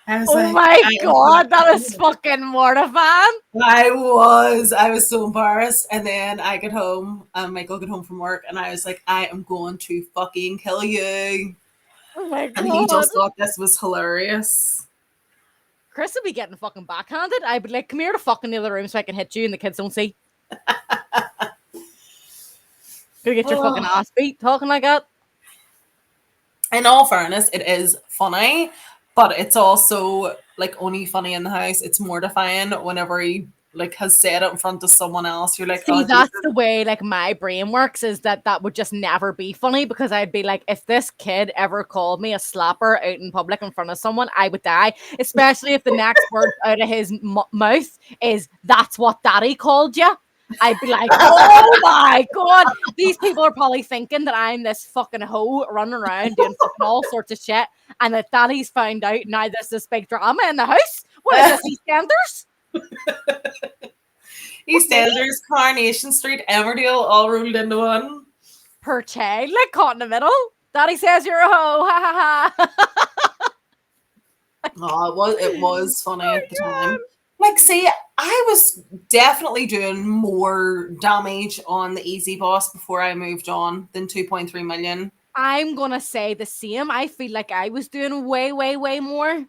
I was Oh like, my god, that was fucking mortifying. I was so embarrassed. And then I get home, and Michael got home from work, and I was like, "I am going to fucking kill you." Oh my And he god. just thought this was hilarious. Chris would be getting fucking backhanded. I'd be like, come here to fucking the other room so I can hit you and the kids don't see. Gonna get your fucking Oh. ass beat talking like that. In all fairness, it is funny, but it's also like only funny in the house. It's mortifying whenever he like has said it in front of someone else. You're like, See, "Oh Jesus." that's the way like my brain works, is that would just never be funny, because I'd be like, if this kid ever called me a slapper out in public in front of someone, I would die. Especially if the next word out of his mouth is, "That's what daddy called you." I'd be like, oh my god, these people are probably thinking that I'm this fucking hoe running around doing fucking all sorts of shit, and that daddy's found out now there's this big drama in the house. What is this, EastEnders? EastEnders, Coronation Street, Emmerdale, all rolled into one. Per child, like caught in the middle. Daddy says you're a hoe. Ha ha ha. Oh, it was funny Oh at the time. Like, see, I was definitely doing more damage on the Easy Boss before I moved on than 2.3 million. I'm gonna say the same. I feel like I was doing way, way, way more.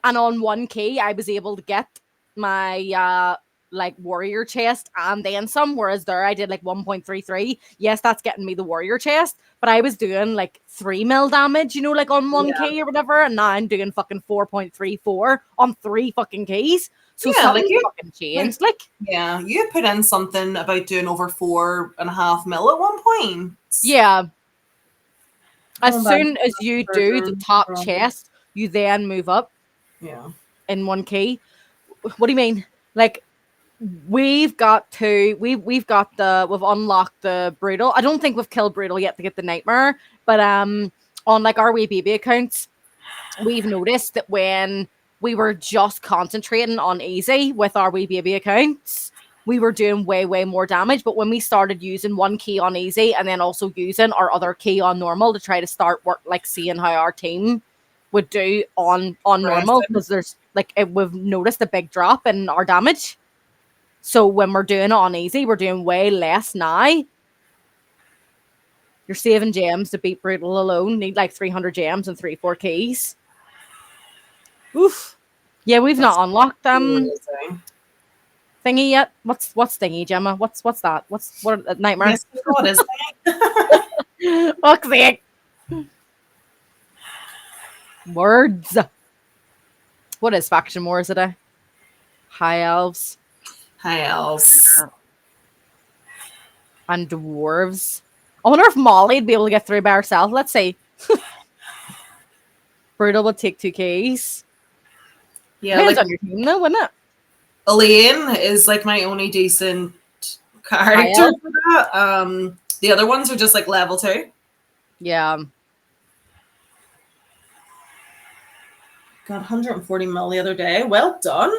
And on one key, I was able to get my like warrior chest and then some. Whereas there, I did like 1.33. Yes, that's getting me the warrior chest, but I was doing like 3 mil damage, you know, like on one Yeah. key or whatever. And now I'm doing fucking 4.34 on three fucking keys. So Yeah, like something's you, fucking like, changed. Like, yeah, you put in something about doing over 4.5 mil at one point. yeah, as Going back to soon as you the do the bedroom. top chest, you then move up Yeah. in one key. What do you mean? Like, we've unlocked the brutal. I don't think we've killed brutal yet to get the nightmare, but on like our wee baby accounts, we've noticed that when we were just concentrating on easy with our wee baby accounts, we were doing way, way more damage. But when we started using one key on easy and then also using our other key on normal to try to start work, like seeing how our team would do on normal, Interesting. because we've noticed a big drop in our damage. So when we're doing it on easy, we're doing way less now. You're saving gems to beat brutal alone. Need like 300 gems and 3 4 keys. Oof. Yeah, we've That's not unlocked crazy. thingy yet. What's thingy, Gemma? What's that? What nightmare? Yes, what is that? Fuck's sake. Words. What is faction wars today? High elves Hi, else. and dwarves. I wonder if Molly'd be able to get through by herself. Let's see. Brutal would take 2 keys. Yeah, Depends like on your team though, wouldn't it? Elaine is like my only decent High character elf. for that. The other ones are just like level 2. Yeah. Got 140 mil the other day. Well done.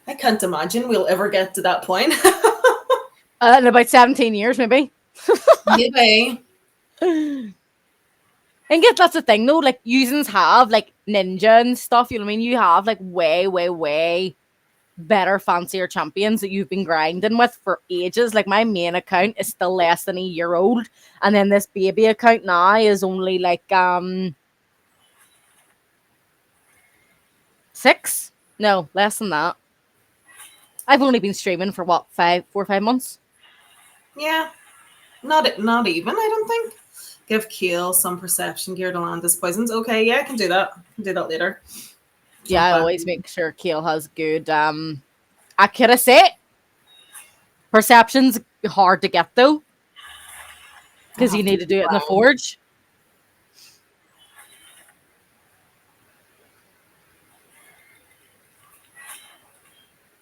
I can't imagine we'll ever get to that point. In about 17 years, maybe. Maybe. And get that's the thing though, like usings have like ninja and stuff, you know what I mean? You have like way, way, way better, fancier champions that you've been grinding with for ages. Like my main account is still less than a year old. And then this baby account now is only like 6? No, less than that. I've only been streaming for what, 4 or 5 months? Yeah. Not even, I don't think. Give Keel some perception gear to land his poisons. Okay, yeah, I can do that. I can do that later. Yeah, Jump I back. always make sure Kale has good accuracy. Perception's hard to get though, I'll because you have to need to do it in the rewind. forge.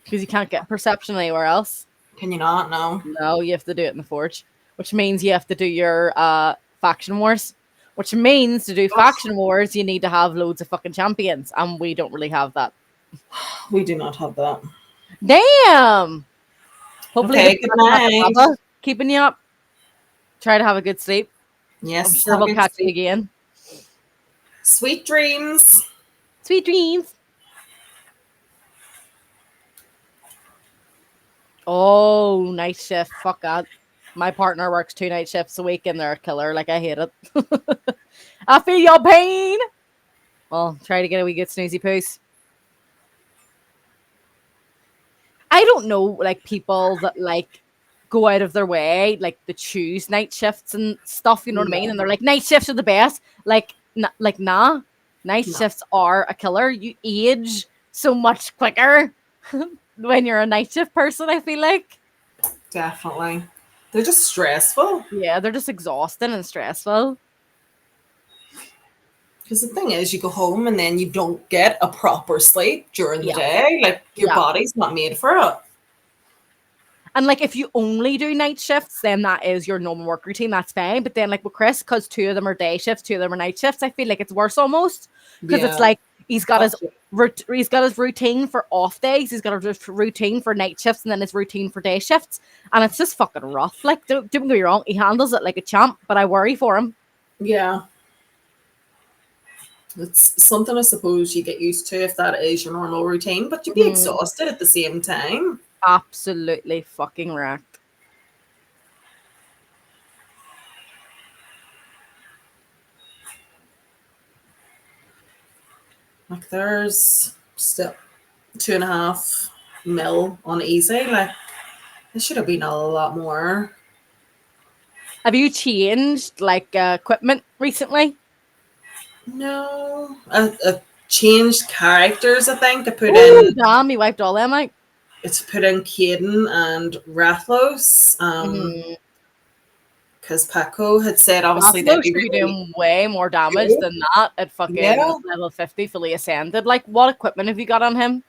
Because you can't get perception anywhere else. Can you not? No. No, you have to do it in the forge, which means you have to do your faction wars. Which means to do Ugh, faction wars, you need to have loads of fucking champions, and we don't really have that. we do not have that. Damn. Hopefully the Okay, good night. keeping you up. Try to have a good sleep. I'm Yes, sure have a we'll good catch you sleep. again. Sweet dreams. Sweet dreams. Oh, night shift. Fuck that. My partner works 2 night shifts a week and they're a killer. Like, I hate it. I feel your pain. Well, try to get a wee good snoozy poos. I don't know, like, people that, like, go out of their way, like, to choose night shifts and stuff, you know what I mean? No, And they're like, night shifts are the best. Like, nah. Night no, shifts are a killer. You age so much quicker when you're a night shift person, I feel like. definitely. They're just stressful. Yeah, they're just exhausting and stressful. Because the thing is, you go home and then you don't get a proper sleep during the Yeah. day. Like, your Yeah. body's not made for it. And like if you only do night shifts, then that is your normal work routine. That's fine. But then like with Chris, because 2 of them are day shifts, 2 of them are night shifts, I feel like it's worse almost. Because it's Yeah. like he's got his That's it. he's got his routine for off days, he's got his routine for night shifts, and then his routine for day shifts. And it's just fucking rough. Like don't get me wrong, he handles it like a champ, but I worry for him. Yeah. It's something I suppose you get used to if that is your normal routine, but you'd be Mm, exhausted at the same time. absolutely fucking wrecked. Like there's still 2.5 mil on easy. Like there should have been a lot more. Have you changed like equipment recently? No, I changed characters. I think I put in Oh, damn, you wiped all them out. it's put in Caden and Rathlos. Mm-hmm. Because Paco had said obviously they'd Buffalo be should be really doing way more damage good. than that at fucking Yeah. level 50 fully ascended. Like, what equipment have you got on him?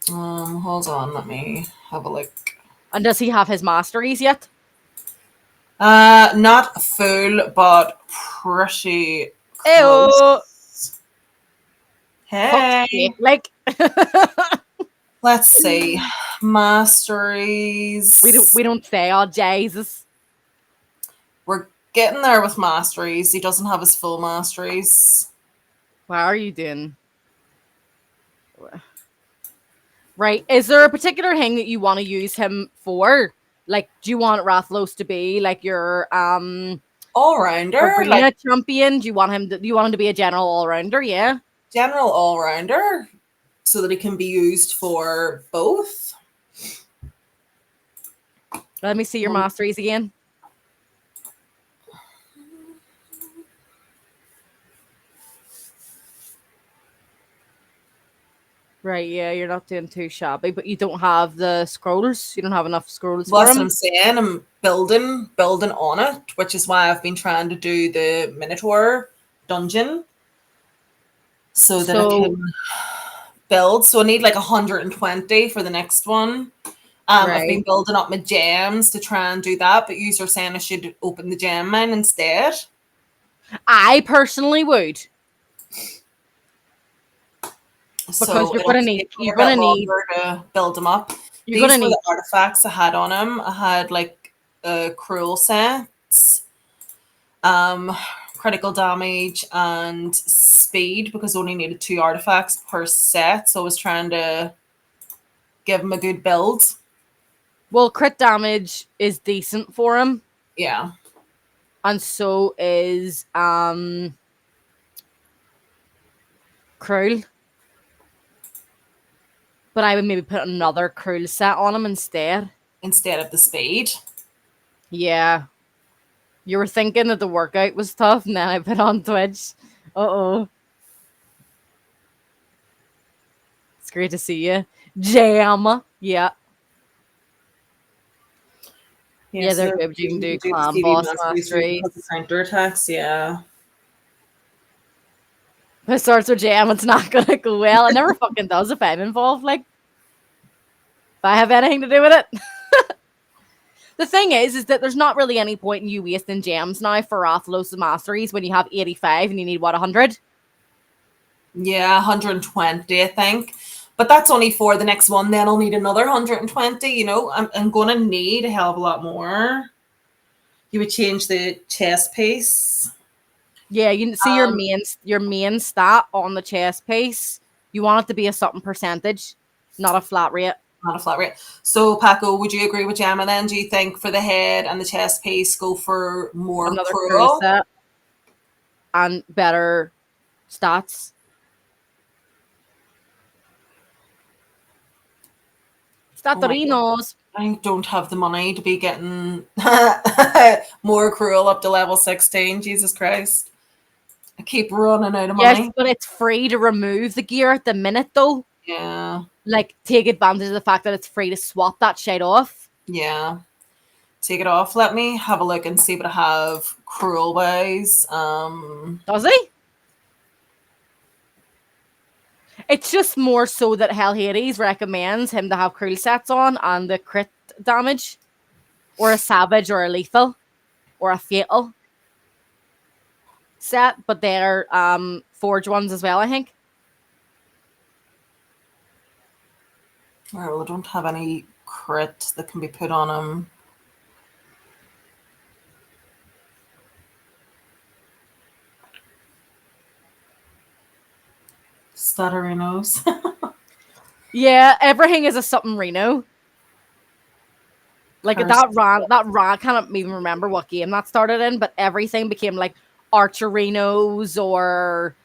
Hold on, let me have a look. And does he have his masteries yet? Not full, but pretty Ew, close. fuck's sake. Hey, Like, let's see. Masteries. we don't say, oh, Jesus. We're getting there with masteries. He doesn't have his full masteries. What are you doing? Right. Is there a particular thing that you want to use him for? Like, do you want Rathlos to be like your All rounder, like arena champion? Do you want him to be a general all rounder? Yeah. general all rounder, so that he can be used for both. Let me see your masteries again. Right, yeah, you're not doing too shabby, but you don't have the scrolls. You don't have enough scrolls Well, for that's what him. I'm saying. I'm building on it, which is why I've been trying to do the Minotaur dungeon so that I So, can build. So I need like 120 for the next one. I've been right. building up my gems to try and do that, but you are saying I should open the gem mine instead. I personally would, because So it'll take me a bit longer to build them up. you're gonna These were need. the artifacts I had on him. I had like cruel sets, um, critical damage, and speed because I only needed 2 artifacts per set. So I was trying to give him a good build. Well, crit damage is decent for him, Yeah. and so is cruel. But I would maybe put another cruel set on him instead. Instead of the speed. Yeah, you were thinking that the workout was tough, and then I put on Twitch. Uh oh, it's great to see you, Jam. Yeah, yeah, Yes, they're they're good. You can you do can do the clan CD boss mastery so you can put the masteries. counter attacks. Yeah. If it starts with jam, it's not gonna go well. It never fucking does if I'm involved. Like, if I have anything to do with it. The thing is that there's not really any point in you wasting gems now for Rathalos masteries when you have 85 and you need what 100. Yeah, 120, I think. But that's only for the next one. Then I'll need another 120. I'm going to need a hell of a lot more. You would change the chest piece. Yeah, you see Um, your main stat on the chest piece. You want it to be a certain percentage, not a flat rate. Not a flat rate. So, Paco, would you agree with Gemma then? Do you think for the head and the chest piece, go for more Another cruel cruel? set and better stats. Oh, Statorinos. I don't have the money to be getting more cruel up to level 16. Jesus Christ. I keep running out of Yes, money. but it's free to remove the gear at the minute though. Yeah. Like take advantage of the fact that it's free to swap that shit off. Yeah. Take it off. Let me have a look and see what I have cruel wise. Does he? It's just more so that Hell Hades recommends him to have cruel sets on and the crit damage, or a savage, or a lethal, or a fatal set, but they're forge ones as well, I think. all right, well, I don't have any crit that can be put on him. Stuttering-nose. Yeah, everything is a something Reno. Like Curse. that ran, I can't even remember what game that started in, but everything became like Archerinos or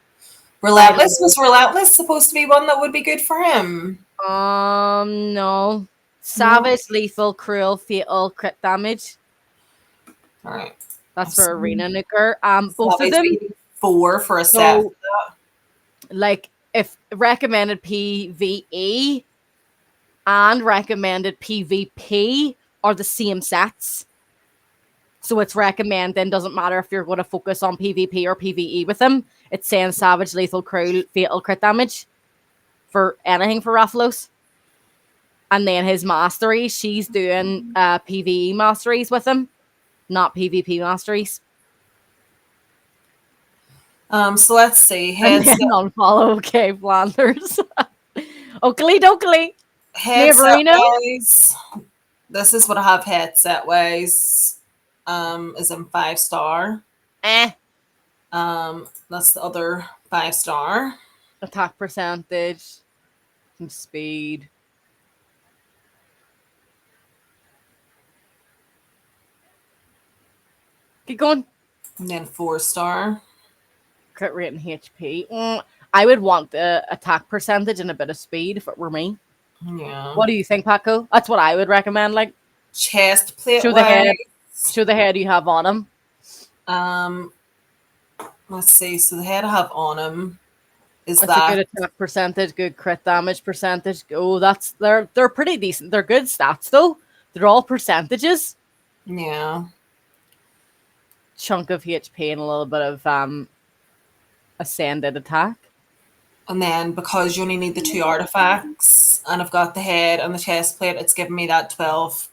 I don't Relentless, was Relentless supposed to be one that would be good for him? know. No. No. Savage, lethal, cruel, fatal, crit damage. All right. That's I've for seen Arena Nuker. Both of Savage them. be 4 for a set. So like if recommended PvE and recommended PvP are the same sets. So it's recommending, doesn't matter if you're going to focus on PvP or PvE with them. It's saying savage, lethal, cruel, fatal, crit damage for anything for Rathalos. And then his mastery, she's doing PvE masteries with him, not PvP masteries. So let's see. And then Headset unfollow Cave Flanders. Oakley dokley. headset Navarino. wise. This is what I have headset wise. Is in 5-star. Eh. That's the other 5-star. Attack percentage. Some speed. Keep going. And then 4-star. Crit rate and HP. I would want the attack percentage and a bit of speed if it were me. Yeah. What do you think, Paco? That's what I would recommend. Like, Chest plate show the head. wise. Show the head you have on him. Um, let's see. So the head I have on him is It's a that. good attack percentage, good crit damage percentage. Oh, they're pretty decent. They're good stats though. They're all percentages. Yeah. Chunk of HP and a little bit of ascended attack. And then because you only need the 2 artifacts, and I've got the head and the chest plate, it's giving me that 12%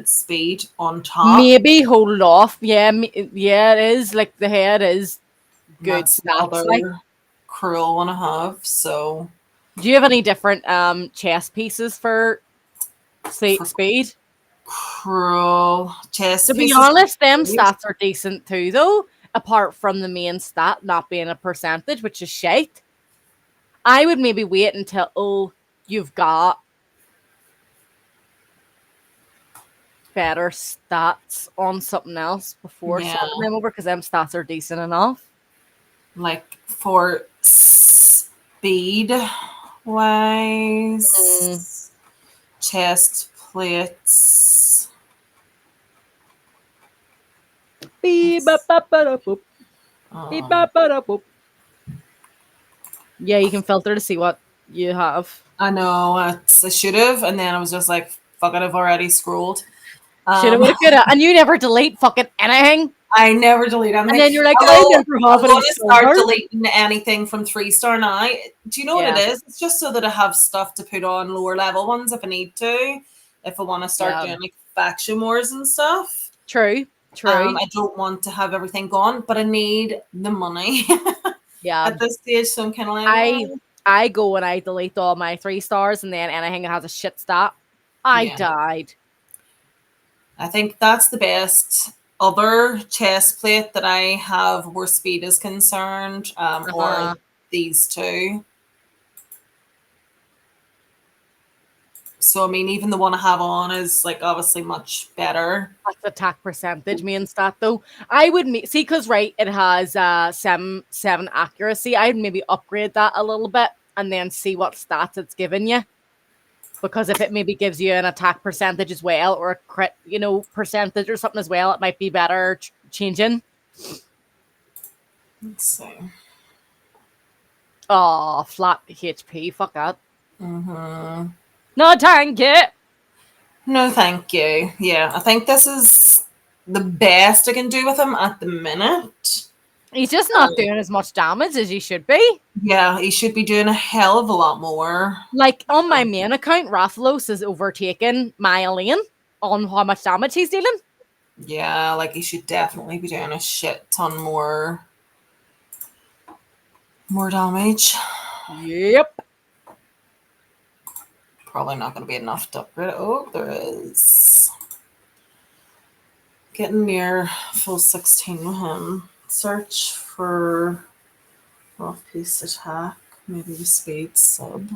speed on top. Maybe hold off. Yeah, yeah, it is. Like the head is And good that's the stats. Like, other cruel one I have. So do you have any different chest pieces for for speed? cruel To chest be pieces. honest, them stats are decent too, though. Apart from the main stat not being a percentage, which is shite. I would maybe wait until you've got better stats on something else before Yeah. swapping them over because them stats are decent enough. Like for speed wise, chest plates. Beep, ba, ba, ba, da, boop. Beep, ba, Um, ba, da, boop. Yeah, you can filter to see what you have. I know I should have, and then I was just like, "Fuck it, I've already scrolled." Shoulda, Um, woulda, coulda. And you never delete fucking anything. I never delete And anything. then you're like, I Although never I'm have any going to start silver. deleting anything from 3-star now. Do you know what it Yeah, is? It's just so that I have stuff to put on lower level ones if I need to. If I want to start yeah. doing like faction wars and stuff. True, true. I don't want to have everything gone, but I need the money Yeah. at this stage. So I'm kind of like, I I go and I delete all my 3 stars and then anything that has a shit stat. I yeah. died. I think that's the best other chest plate that I have where speed is concerned, or Uh-huh. these two. So I mean, even the one I have on is like obviously much better. That's attack percentage main stat though. I would see because right it has 7 accuracy. I'd maybe upgrade that a little bit and then see what stats it's giving you. Because if it maybe gives you an attack percentage as well or a crit, percentage or something as well, it might be better changing. Let's see. Oh, flat HP. Fuck that. Mm-hmm. No, thank you. No, thank you. Yeah, I think this is the best I can do with him at the minute. He's just not doing as much damage as he should be. Yeah, he should be doing a hell of a lot more. Like on my main account, Rathalos is overtaking my Elaine on how much damage he's dealing. Yeah, like he should definitely be doing a shit ton more damage. Yep. Probably not going to be enough to upgrade it. Oh, there is. Getting near full 16 with him. Search for off-piece attack. Maybe the speed sub.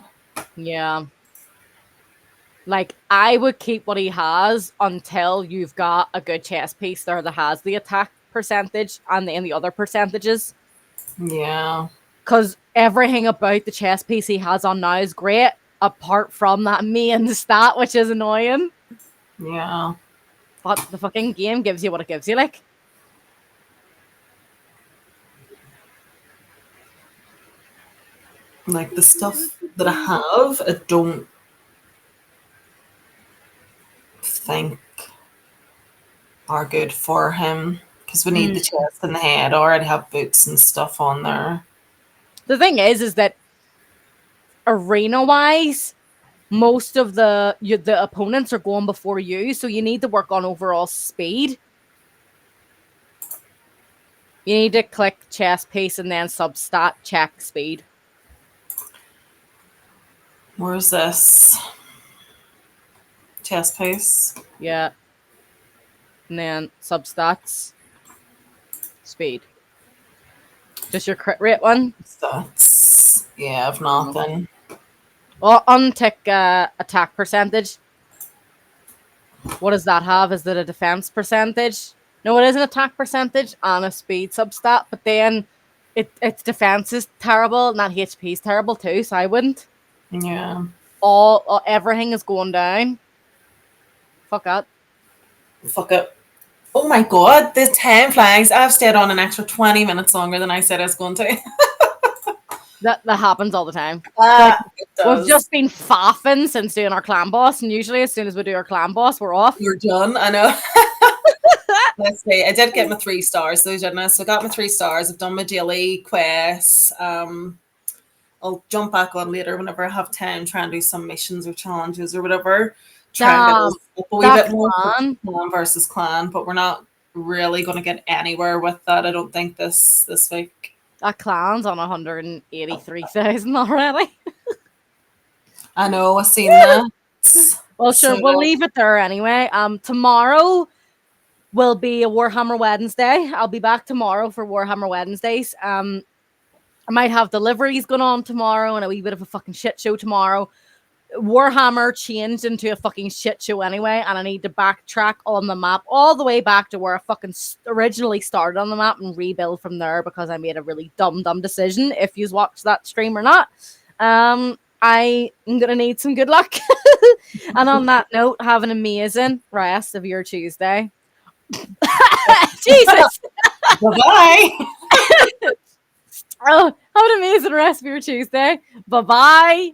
Yeah. Like, I would keep what he has until you've got a good chess piece there that has the attack percentage and the other percentages. Yeah. Because everything about the chess piece he has on now is great, apart from that main stat, which is annoying. Yeah. But the fucking game gives you what it gives you, like. Like the stuff that I have, I don't think are good for him because we need Mm. the chest and the head. I already have boots and stuff on there. The thing is that arena wise, most of the opponents are going before you, so you need to work on overall speed. You need to click chess piece and then substat check speed. Where's this chest piece? Yeah, and then substats speed. Just your crit rate one. Stats. Yeah, I've Oh. nothing. Well, untick attack percentage. What does that have? Is it a defense percentage? No, it is an attack percentage and a speed substat, but then its defense is terrible and that HP is terrible too, so I wouldn't. Yeah. Everything is going down. Fuck that. Fuck it. Oh my god, the 10 flags. I've stayed on an extra 20 minutes longer than I said I was going to. That happens all the time. Like, It we've does. just been faffing since doing our clan boss, and usually as soon as we do our clan boss, we're off. You're done. I know. Let's see. I did get my 3 stars, though, didn't I? So I got my 3 stars. I've done my daily quests. I'll jump back on later whenever I have time, try and do some missions or challenges or whatever. Try and get Damn, us up a wee that bit more for clan, clan versus clan, but we're not really going to get anywhere with that. I don't think this week. that clan's on 183,000 already. I know. I've seen that. Well, sure, So we'll leave it there anyway. Tomorrow will be a Warhammer Wednesday. I'll be back tomorrow for Warhammer Wednesdays. I might have deliveries going on tomorrow and a wee bit of a fucking shit show tomorrow. Warhammer changed into a fucking shit show anyway, and I need to backtrack on the map all the way back to where I fucking originally started on the map and rebuild from there because I made a really dumb decision. If you watch that stream or not, I am gonna need some good luck. And on that note, have an amazing rest of your Tuesday. Jesus. bye-bye. Oh, have an amazing rest of your Tuesday. Bye bye.